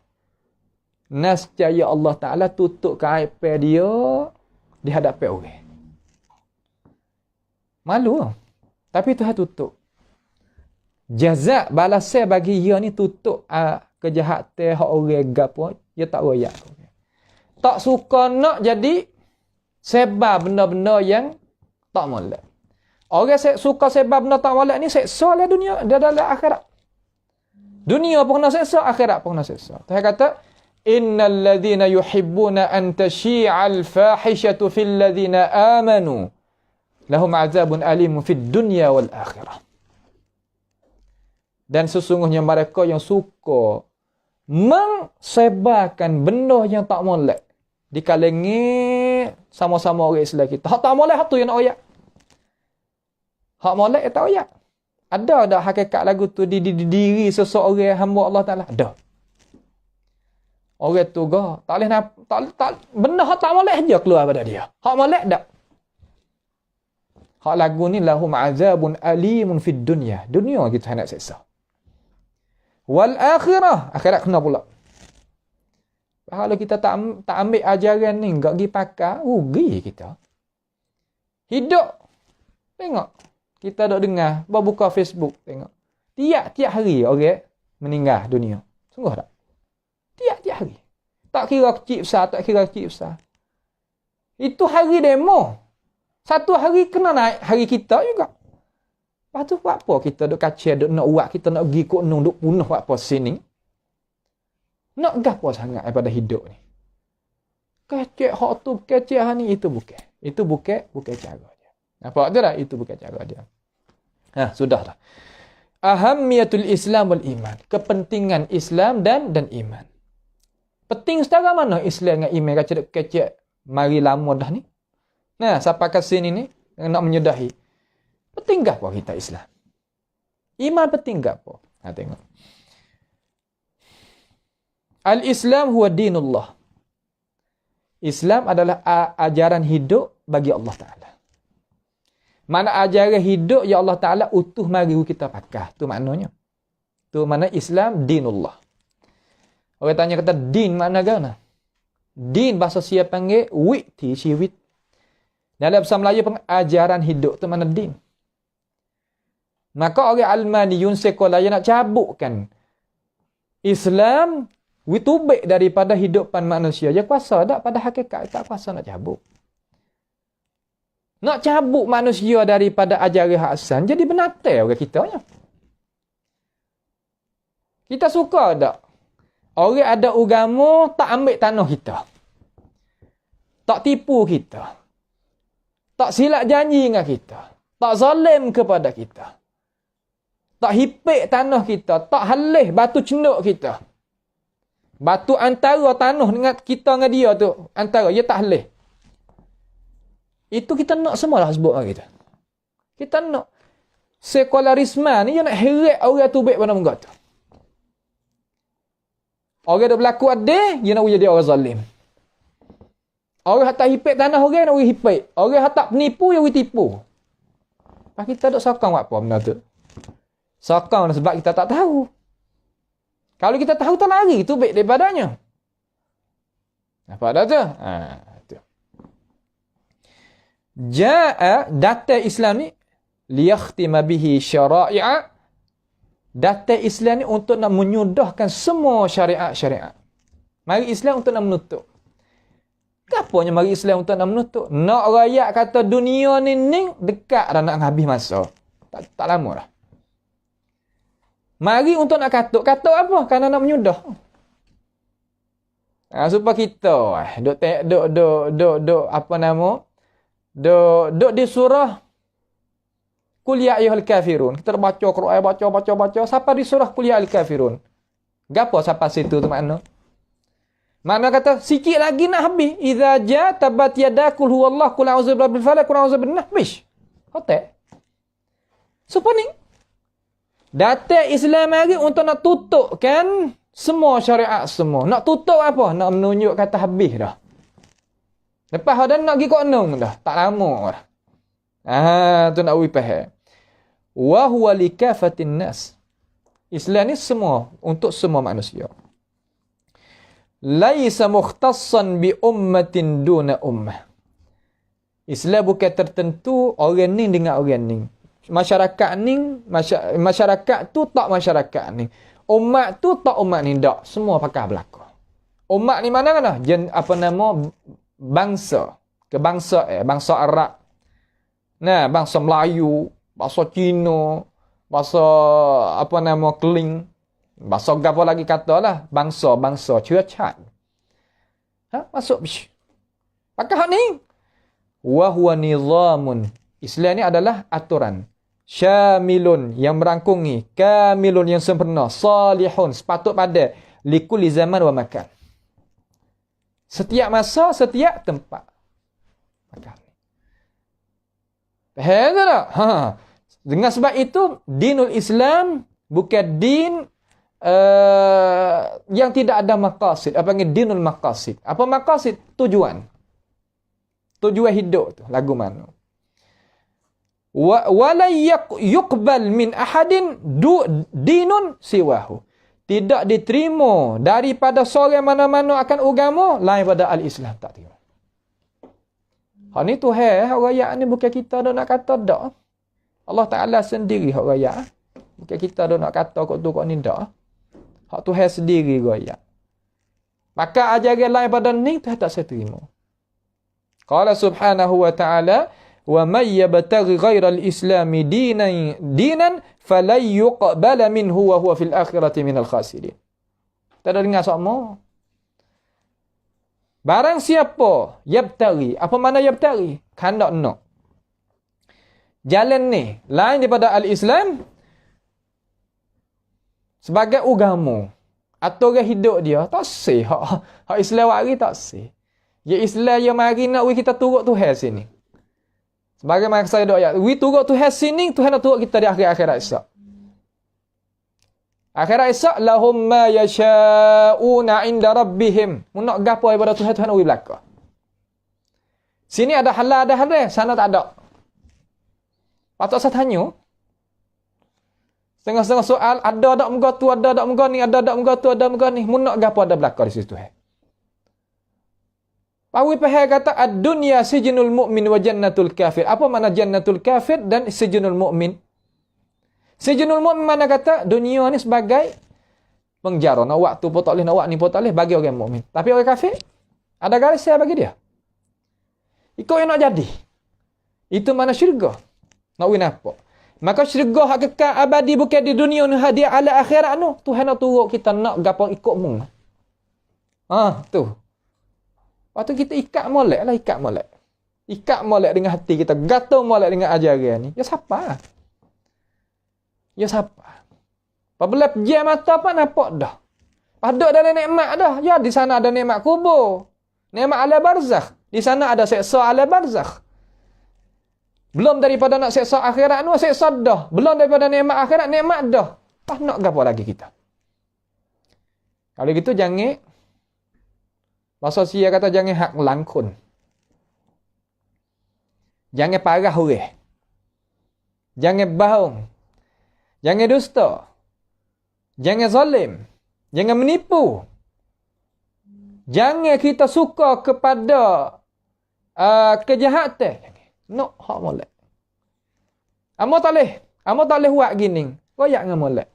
nescaya Allah Ta'ala tutup keaiban dia di hadapan orang. Malu lah. Tapi Tuhan tutup. Jazak balasan bagi dia ni tutup kejahatan hak orang gapo, dia tak royak. Tak suka nak jadi sebab benda-benda yang tak molek. Orang suka sebab benda tak molek ni seksa lah dunia, dia dalam akhirat. Dunia pun kena seksa, akhirat pun kena seksa. Tuhan kata, innal ladzina yuhibbuna an tashi'al fahishatu fil ladzina amanu lahum azabun alimun fid dunya wal akhirah. Dan sesungguhnya mereka yang suka mengsebarkan benda yang tak molek di kalangan sama-sama orang Islam kita. Hak tak molek hak tu yang nak ayat. Hak molek tak ayat. Ada tak hakikat lagu tu di diri seseorang hamba Allah Taala? Ada. Orang tu tak boleh tak benda hak tak molek aja keluar pada dia. Hak molek tak. Hak lagu ni lahum azabun alimun fid dunya. Dunia kita nak seksa. Wal akhirah, akhirat kena pula. Kalau kita tak ambil ajaran ni, enggak pergi pakai, rugi kita. Hidup. Tengok. Kita duk dengar, buka Facebook, tengok. Tiap-tiap hari orang meninggal dunia. Sungguh tak? Tiap-tiap hari. Tak kira kecil besar, tak kira kecil besar. Itu hari demo. Satu hari kena naik hari kita juga. Lepas tu buat apa kita duk kacau, duk nak uat, kita nak pergi kot nung, duk punuh buat apa sini. Nak gapo sangat daripada hidup ni. Kacau hak tu, kacau hak ni, itu bukan. Itu bukan cara dia. Nampak tu tak? Itu bukan cara dia. Sudah dah. Ahammiyatul Islam wal iman. Kepentingan Islam dan iman. Penting setara mana Islam dengan iman kacau mari lama dah ni. Nah, sampai ke sini ni nak menyudahi. Penting ke apa kita Islam? Iman penting ke apa? Tengok. Al-Islam huwa dinullah. Islam adalah ajaran hidup bagi Allah Ta'ala. Mana ajaran hidup ya Allah Ta'ala utuh mari kita pakai. Tu maknanya. Tu mana Islam dinullah. Orang tanya kata din makna gana? Din bahasa siapa panggil witi siwit. Dalam bahasa Melayu pun ajaran hidup tu mana din. Maka orang Almaniyun sekolah nak cabutkan Islam witubik daripada hidupan manusia. Dia kuasa tak? Pada hakikat tak kuasa nak cabut. Nak cabut manusia daripada ajaran hak asal. Jadi benatai orang kita nya. Kita suka tak? Orang ada agama tak ambil tanah kita. Tak tipu kita. Tak silap janji dengan kita. Tak zalim kepada kita. Tak hipik tanah kita. Tak halih batu cenduk kita. Batu antara tanah dengan kita dengan dia tu. Antara. Dia tak halih. Itu kita nak semua lah sebut orang kita. Kita nak. Sekularisme ni dia nak heret orang tu baik pada muka tu. Orang dah berlaku adil, dia nak jadi orang zalim. Orang tak hipik tanah orang, nak hipik. Orang tak penipu, dia tipu. Lepas kita tak sokong apa benda tu. Sokong sebab kita tak tahu. Kalau kita tahu, tak lari. Itu baik daripadanya. Nampak dah tu? Tu. Ja'a, data Islam ni, liyakhtima bihi syara'i'a. Data Islam ni untuk nak menyudahkan semua syariat-syariat. Mari Islam untuk nak menutup. Kenapanya mari Islam untuk nak menutup? Nak rakyat kata dunia ni dekat dah nak habis masa. Tak lama dah. Mari untuk nak katuk. Katuk apa? Kerana nak menyudah. Supaya kita duk apa nama? Duk di surah Qul ya ayyuhal kafirun. Kita baca Quran, baca. Sampai di surah Qul ya ayyuhal kafirun. Gapo sampai situ tu makna? Makna kata sikit lagi nak habis. Idza ja tabat yadakul huwallahu qul a'udzu birabbil falaq qul a'udzu bin nas. Hotel. Supaya ni data Islam hari untuk nak tutupkan semua syariat semua. Nak tutup apa? Nak menunjuk kata habis dah. Lepas dah nak pergi konong dah. Tak lama dah. Tu nak wipah. Wa huwa likafatin nas. Islam ni semua untuk semua manusia. Laisa mukhtassan bi ummatin duna ummah. Islam bukan tertentu orang ni dengan orang ni. Masyarakat ni, masyarakat tu tak masyarakat ni. Umat tu tak umat ni. Tak. Semua pakai belakang. Umat ni mana kan? Apa nama? Bangsa. Kebangsaan. Bangsa Arab. Nah, bangsa Melayu. Bangsa Cina. Bangsa apa nama? Keling. Bangsa apa lagi kata lah. Bangsa. Cuacat. Masuk. Pakai hak ni. Wa huwa nizamun. Islam ni adalah aturan. Syamilun, yang merangkungi. Kamilun, yang sempurna. Salihun, sepatut pada. Likulli zaman wa makan. Setiap masa, setiap tempat. Faham tak? Dengan sebab itu, dinul Islam bukan din yang tidak ada maqasid. Apa panggil dinul maqasid? Apa maqasid? Tujuan. Tujuan hidup tu. Lagu mana? Wala yuqbal min ahadin dinun siwahu. Tidak diterima daripada seorang mana-mana akan agama lain pada al-Islam. Tak terima. Hak ni Tuhan, hak raya ni bukan kita dah nak kata dak. Allah Ta'ala sendiri hak raya. Bukan kita dah nak kata kok tu kok ni dak. Hak Tuhan sendiri raya. Maka ajaran lain pada ni Tuhan tak saya terima. Qala subhanahu wa ta'ala, wa may yabtaghi ghayra al-islami dinan falan yuqbala minhu wa huwa fil akhirati minal khasirin. Tak ada dengar sama. Barang siapa yabtaghi, apa makna yabtaghi? Kandak nak. Jalan ni lain daripada al-Islam sebagai agama atau orang hidup dia tak sah. Hak Islam hari tak sah. Ya Islam yang mari nak kita turut Tuhan sini. Sebagaimana saya doa ayat, we turut Tuhan sini, Tuhan nak turut kita di akhirat esok. Akhirat esok lahum ma yasha'una 'inda rabbihim. Mun nak gapo daripada Tuhan, Tuhan nak belaka. Sini ada halal, ada haram, sana tak ada. Patut saya tanya. Setengah-setengah soal, ada tak muka tu, ada tak muka ni, ada tak muka tu, ada muka ni. Mun nak gapo ada belaka di situ Tuhan. Pawi pahal kata ad-dunya sijnul mu'min wa jannatul kafir. Apa makna jannatul kafir dan sijnul mu'min? Sijnul mu'min mana kata dunia ni sebagai penjara. Nak waktu pun tak boleh, nak wak ni pun tak boleh bagi orang mukmin. Tapi orang kafir ada garis saya bagi dia. Ikut yang nak jadi. Itu mana syurga. Nak win apa? Maka syurga hak kekal abadi bukan di dunia ni, dia ala akhirat tu. Tuhan nak turut kita nak gapo ikut mung. Tu. Waktu kita ikat molek lah, ikat molek. Ikat molek dengan hati kita. Gatal molek dengan ajaran ni. Ya siapa? Ya siapa? Apabila pejam mata apa nampak dah. Paduk dalam nikmat dah. Ya di sana ada nikmat kubur. Nikmat ala barzakh. Di sana ada seksa ala barzakh. Belum daripada nak seksa akhirat ni, seksa dah. Belum daripada nikmat akhirat, nikmat dah. Nak apa lagi kita? Kalau gitu jangan bahasa Sia kata jangan hak langkun. Jangan parah orang. Jangan bohong. Jangan dusta. Jangan zalim. Jangan menipu. Jangan kita suka kepada kejahatan. Nak hak molek. Amo tak boleh buat gini. Royak dengan molek.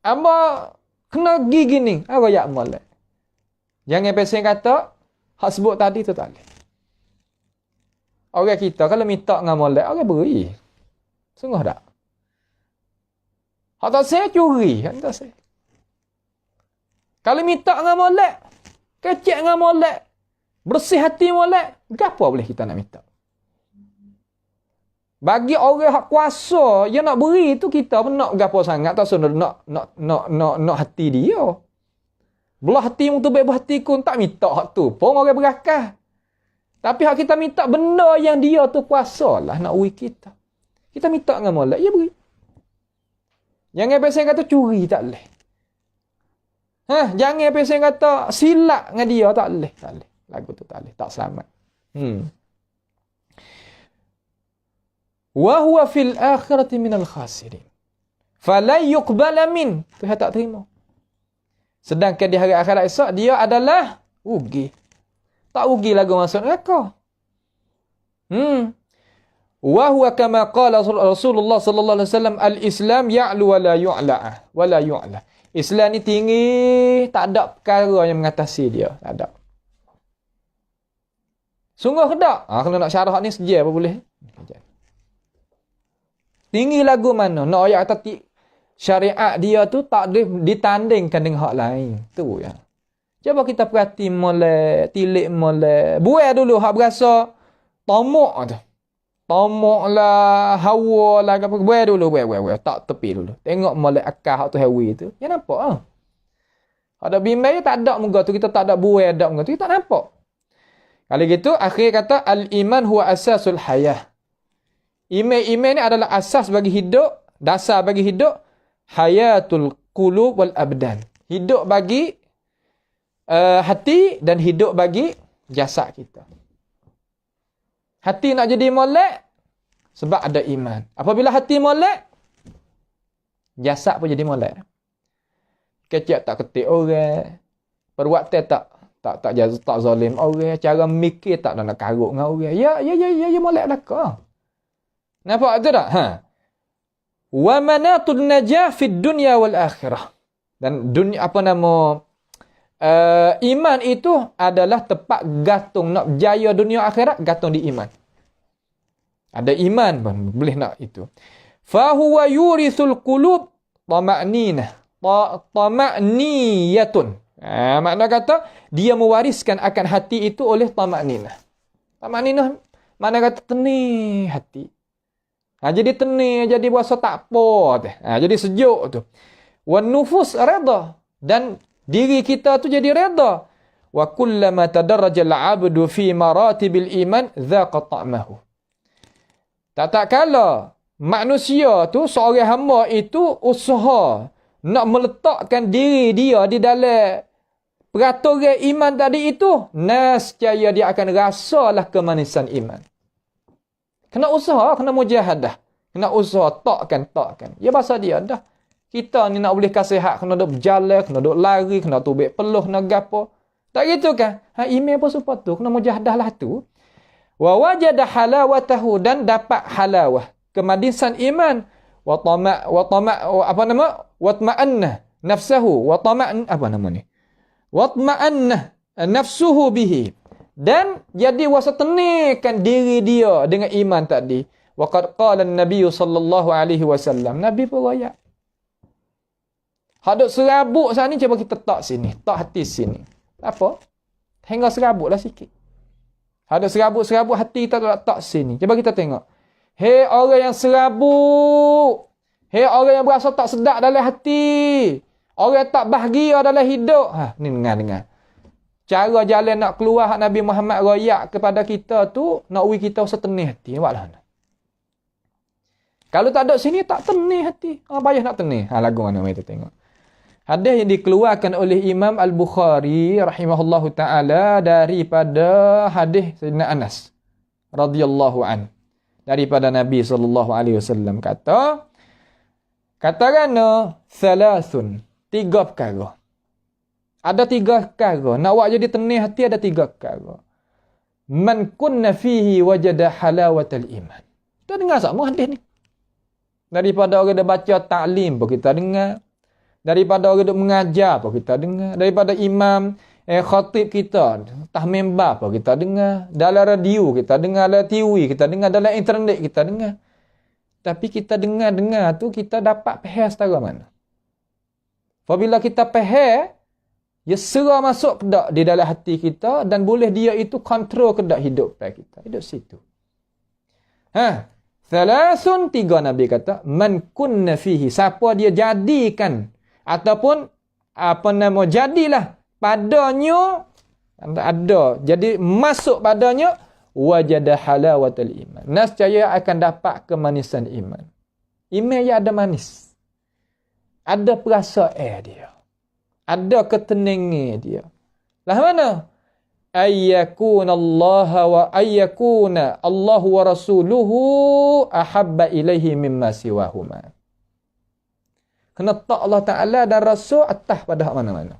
Amo kena gi gini. Royak molek. Jangan pesen kata, hak sebut tadi tu tak boleh. Orang kita kalau minta dengan molek, orang beri. Sungguh tak? Hak tak saya curi. Hak tak saya. Kalau minta dengan molek, kecek dengan molek, bersih hati molek, apa boleh kita nak minta? Bagi orang hak kuasa, yang nak beri tu kita pun nak gapo sangat, tak suruh nak hati dia. Belah hatimu tu baik hati kun tak minta hak tu. Pun orang berakal. Tapi hak kita minta benda yang dia tu kuasa lah nak beri kita. Kita minta dengan molek, ya beri. Jangan pesen kata curi tak boleh. Jangan pesen kata silap dengan dia tak boleh. Tak boleh. Lagu tu tak boleh. Tak selamat. Wa huwa fil akhirati minal khasirin. Fala yuqbala min. Tuhan tak terima. Sedangkan di hari akhirat esok dia adalah rugi. Tak rugi lagu masuk neraka. Wa huwa kama qala Rasulullah sallallahu alaihi wasallam al-Islam ya'lu wa la yu'la wa la yu'la. Islam ni tinggi, tak ada perkara yang mengatasi dia, tak ada. Sungguh tak? Kalau nak syarah ni seja apa boleh? Tinggi lagu mana? Nak ayat kata syariat dia tu tak boleh ditandingkan dengan hak lain. Tu ya. Cuba kita perhati molek, tilik molek. Buai dulu hak berasa tomok tu. Tomok lah, hawa lah, apa. Buai dulu, buai. Tak tepi dulu. Tengok molek akal hak tu hawi tu. Ya nampak ah. Ada bimbang tak ada muka tu, kita tak ada buai ada muka tu, kita tak nampak. Kalau gitu, akhir kata, al-iman huwa asasul hayah. Iman ni adalah asas bagi hidup, dasar bagi hidup, hayatul qulub wal abdan. Hidup bagi hati dan hidup bagi jasad kita. Hati nak jadi molek sebab ada iman. Apabila hati molek, jasad pun jadi molek. Kecak tak ketik orang, perbuatan tak zalim orang, cara mikir tak nak karut dengan orang. Ya molek belaka. Nampak tu tak? Wa manatul najah fid dunya wal akhirah. Dan dunia iman itu adalah tempat gantung nak berjaya dunia akhirat, gantung di iman. Ada iman pun boleh nak itu. Fa huwa yurisul qulub tama'niyatun. Makna kata dia mewariskan akan hati itu oleh tama'ninah. Tama'ninah makna kata tenang hati. Jadi tenang, jadi berasa tak apa. Jadi sejuk tu. Wan nufus redha, dan diri kita tu jadi redha. Wa kullama tadarraja al-'abdu fi maratibil iman dhaqa ta'mahu. Tak kala manusia tu, seorang hamba itu usaha nak meletakkan diri dia di dalam peraturan iman tadi itu, nescaya dia akan rasalah kemanisan iman. Kena usaha, kena mujahadah. Kena usaha, takkan. Ya bahasa dia dah. Kita ni nak boleh kasih hak, kena duk berjalan, kena duk lari, kena tubik peluh, kena gapo. Tak gitu kan? Email pun supaya tu, kena mujahadah lah tu. Wa wajada halawatahu, dan dapat halawah kemanisan iman. Wa tma'anna nafsahu, wa tma'anna nafsuhu bihi. Dan jadi wasa tenangkan diri dia dengan iman tadi. Wa qad qala an-nabiy sallallahu alaihi wasallam. Nabi pun royak. Hadut serabut saat ni, cuba kita tak sini. Tak hati sini. Apa? Hingga serabutlah sikit. Hadut serabut hati kita tak sini. Cuba kita tengok. Hei orang yang serabut. Hei orang yang berasa tak sedap dalam hati. Orang yang tak bahagia dalam hidup. Ni dengar. Cara jalan nak keluar Nabi Muhammad royak kepada kita tu, nak uji kita usah tenang hati. Nampaklah. Kalau tak ada sini, tak tenang hati. Payah nak tenang. Lagu mana kita tengok. Hadis yang dikeluarkan oleh Imam Al-Bukhari rahimahullahu ta'ala daripada hadis Sayyidina Anas radhiyallahu an. Daripada Nabi SAW katakan thalathun, 3 perkara. Ada 3 perkara. Nak buat jadi tenang hati ada 3 perkara. Man kunna fihi wajada halawatal iman. Kita dengar sama hadis ni. Daripada orang dia baca ta'lim pun kita dengar. Daripada orang dia mengajar pun kita dengar. Daripada imam khatib kita, tah member pun kita dengar. Dalam radio kita dengar, dalam TV kita dengar, dalam internet kita dengar. Tapi kita dengar tu kita dapat faham setara mana. Apabila kita faham, dia serah masuk kedak di dalam hati kita dan boleh dia itu kontrol kedak hidup kita. Hidup situ. Thalathun, 3 Nabi kata, man kunna fihi, siapa dia jadikan ataupun jadilah padanya, ada jadi masuk padanya, wajada halawatul iman. Nescaya akan dapat kemanisan iman. Iman yang ada manis. Ada perasaan dia. Ada ketenangan dia. Lah mana? Ayyakuna Allah wa rasuluhu ahabba ilaihi mimma siwahuma. Kena tak Allah Ta'ala dan Rasul atas pada hak mana-mana.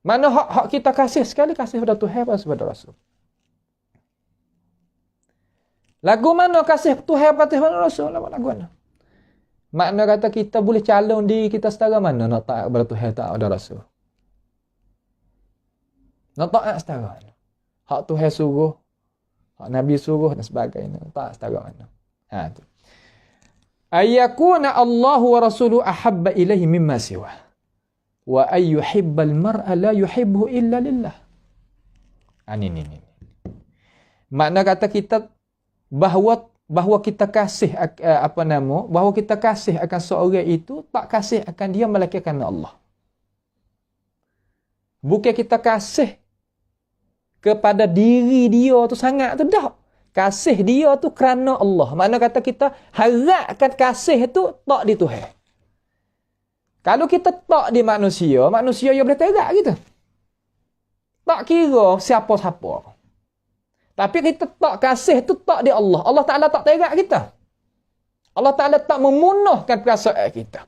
Mana hak kita kasih sekali, kasih pada Tuhan pada Rasul. Lagu mana kasih Tuhan pada Rasul? Lagu mana? Makna kata kita boleh calon diri kita setara mana nak taat kepada Tuhan, taat kepada Rasul. Nak taat setara mana. Hak Tuhan suruh, hak Nabi suruh dan sebagainya. Taat setara mana. Tu. Ayyakuna Allahu wa rasuluhu ahabba ilaihi mimma siwa. wa ayyuhibbal mar'a la yuhibbu illa lillah. Ini. Makna kata kita bahawa kita kasih bahawa kita kasih akan seorang itu tak kasih akan dia melainkan kerana Allah. Bukan kita kasih kepada diri dia tu sangat tu, dah. Kasih dia tu kerana Allah. Makna kata kita harapkan kasih tu tak di Tuhan. Kalau kita tak di manusia yang boleh terak kita. Tak kira siapa-siapa. Tapi kita tak kasih tu tak di Allah. Allah Ta'ala tak terak kita. Allah Ta'ala tak memunuhkan perasaan kita.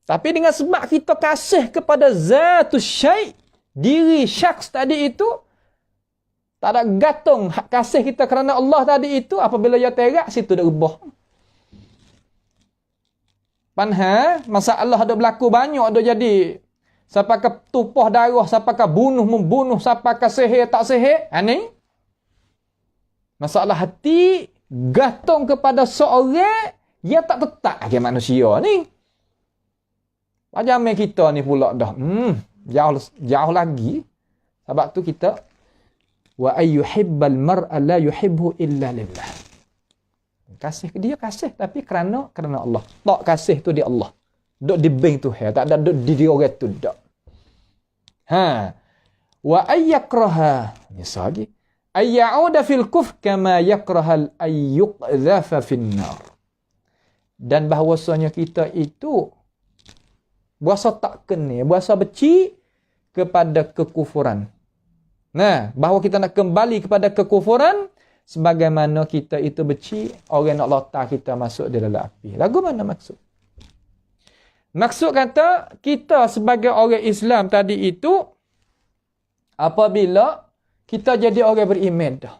Tapi dengan sebab kita kasih kepada zatus syai', diri syakhs tadi itu, tak ada gantung hak kasih kita kerana Allah tadi itu, apabila ia terak, situ dah ubah. Panha, masalah ada berlaku banyak, ada jadi sampai ke tumpah darah, sampai ke membunuh, sampai ke sihir, tak sihir. Ini masalah hati gantung kepada seorang yang tak tetap ke manusia ni. Macam kita ni pula dah. Jauh lagi. Sebab tu kita wa ayyuhibbal mar'a la yuhibbu illa lillah. Kasih ke dia kasih tapi kerana Allah. Tak kasih tu di Allah. Dok di bank tu tak ada dok di orang tu dak. Wa ayyakraha. Ni lagi. Ayyauda fil kufr kama yakrahal ayyuqdhafa fin nar. Dan bahawasanya kita itu berasa tak kena, berasa benci kepada kekufuran. Nah, bahawa kita nak kembali kepada kekufuran sebagaimana kita itu benci orang nak letak kita masuk di dalam api. Lagu mana maksud? Maksud kata kita sebagai orang Islam tadi itu apabila kita jadi orang beriman dah.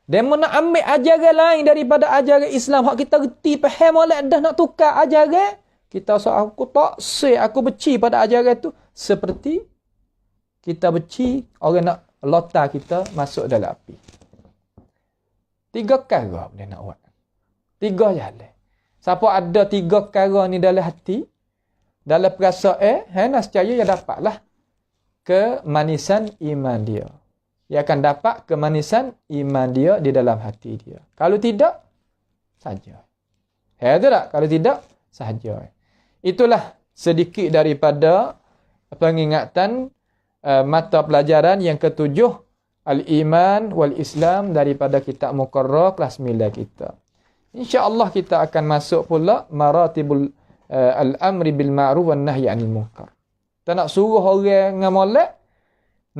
Dan nak ambil ajaran lain daripada ajaran Islam, hak kita reti faham molek dah nak tukar ajaran, kita aku tak aku benci pada ajaran tu seperti kita benci orang nak letak kita masuk dalam api. 3 perkara dia nak buat. 3 jalan. Siapa ada 3 perkara ni dalam hati, dalam perasaan, nescaya dia dapatlah kemanisan iman dia. Dia akan dapat kemanisan iman dia di dalam hati dia. Kalau tidak, saja. Itu tak? Kalau tidak, sahaja. Itulah sedikit daripada pengingatan mata pelajaran yang ke-7, Al-Iman wal-Islam daripada kitab Muqarrar kelas 9 kita. InsyaAllah kita akan masuk pula maratibul al-amri bil ma'ruf wan nahyi 'anil munkar. Kita nak suruh orang dengan molek,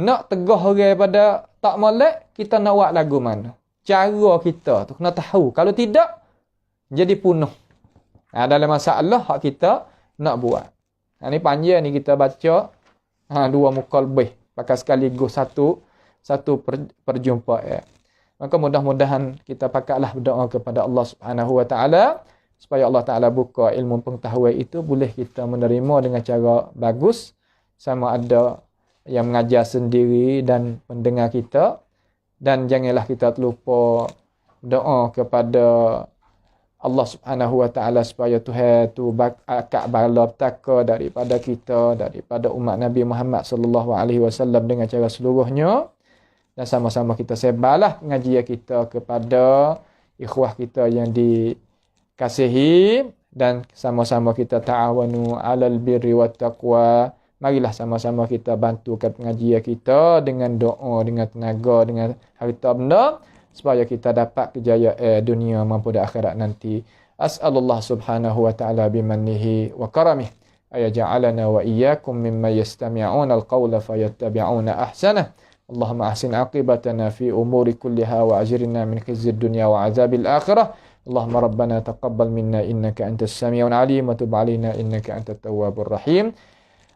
nak tegah orang pada tak molek, kita nak buat lagu mana? Cara kita tu kena tahu. Kalau tidak, jadi punuh. Dalam masalah hak kita nak buat. Ini panjang ni kita baca 2 muka lebih. Pakai sekaligus satu perjumpaan. Maka mudah-mudahan kita pakailah berdoa kepada Allah Subhanahu Wa Taala supaya Allah Taala buka ilmu pengetahuan itu boleh kita menerima dengan cara bagus, sama ada yang mengajar sendiri dan pendengar kita, dan janganlah kita terlupa doa kepada Allah Subhanahu Wa Taala supaya Tuhan tu akak bala petaka daripada kita, daripada umat Nabi Muhammad sallallahu alaihi wasallam dengan cara seluruhnya. Dan sama-sama kita sebarlah pengajian kita kepada ikhwah kita yang dikasihi, dan sama-sama kita ta'awanu 'alal birri wat taqwa. Marilah sama-sama kita bantukan pengajian kita dengan doa, dengan tenaga, dengan harta benda supaya kita dapat kejayaan dunia maupun di akhirat nanti. As'alullah subhanahu wa ta'ala bimannihi wa karamih ayaj'alana wa iyyakum mimman yastami'una al-qawla fayattabi'una ahsanah. Allahumma ahsin aqibatana fi umuri kulliha wa ajirna min khizyid dunya wa azabil akhirah. Allahumma rabbana taqabbal minna innaka antas sami'un alim wa tub 'alaina innaka antat tawwabur rahim.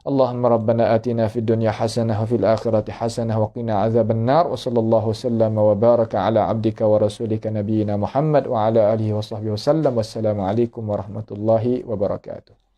Allahumma rabbana atina fid dunya hasanah wa fil akhirati hasanah wa qina azaban nar. Wa sallallahu wasallam wa baraka ala abdika wa rasulika nabiyyina Muhammad wa ala alihi wa sahbihi wasallam. Wassalamu alaikum warahmatullahi wabarakatuh.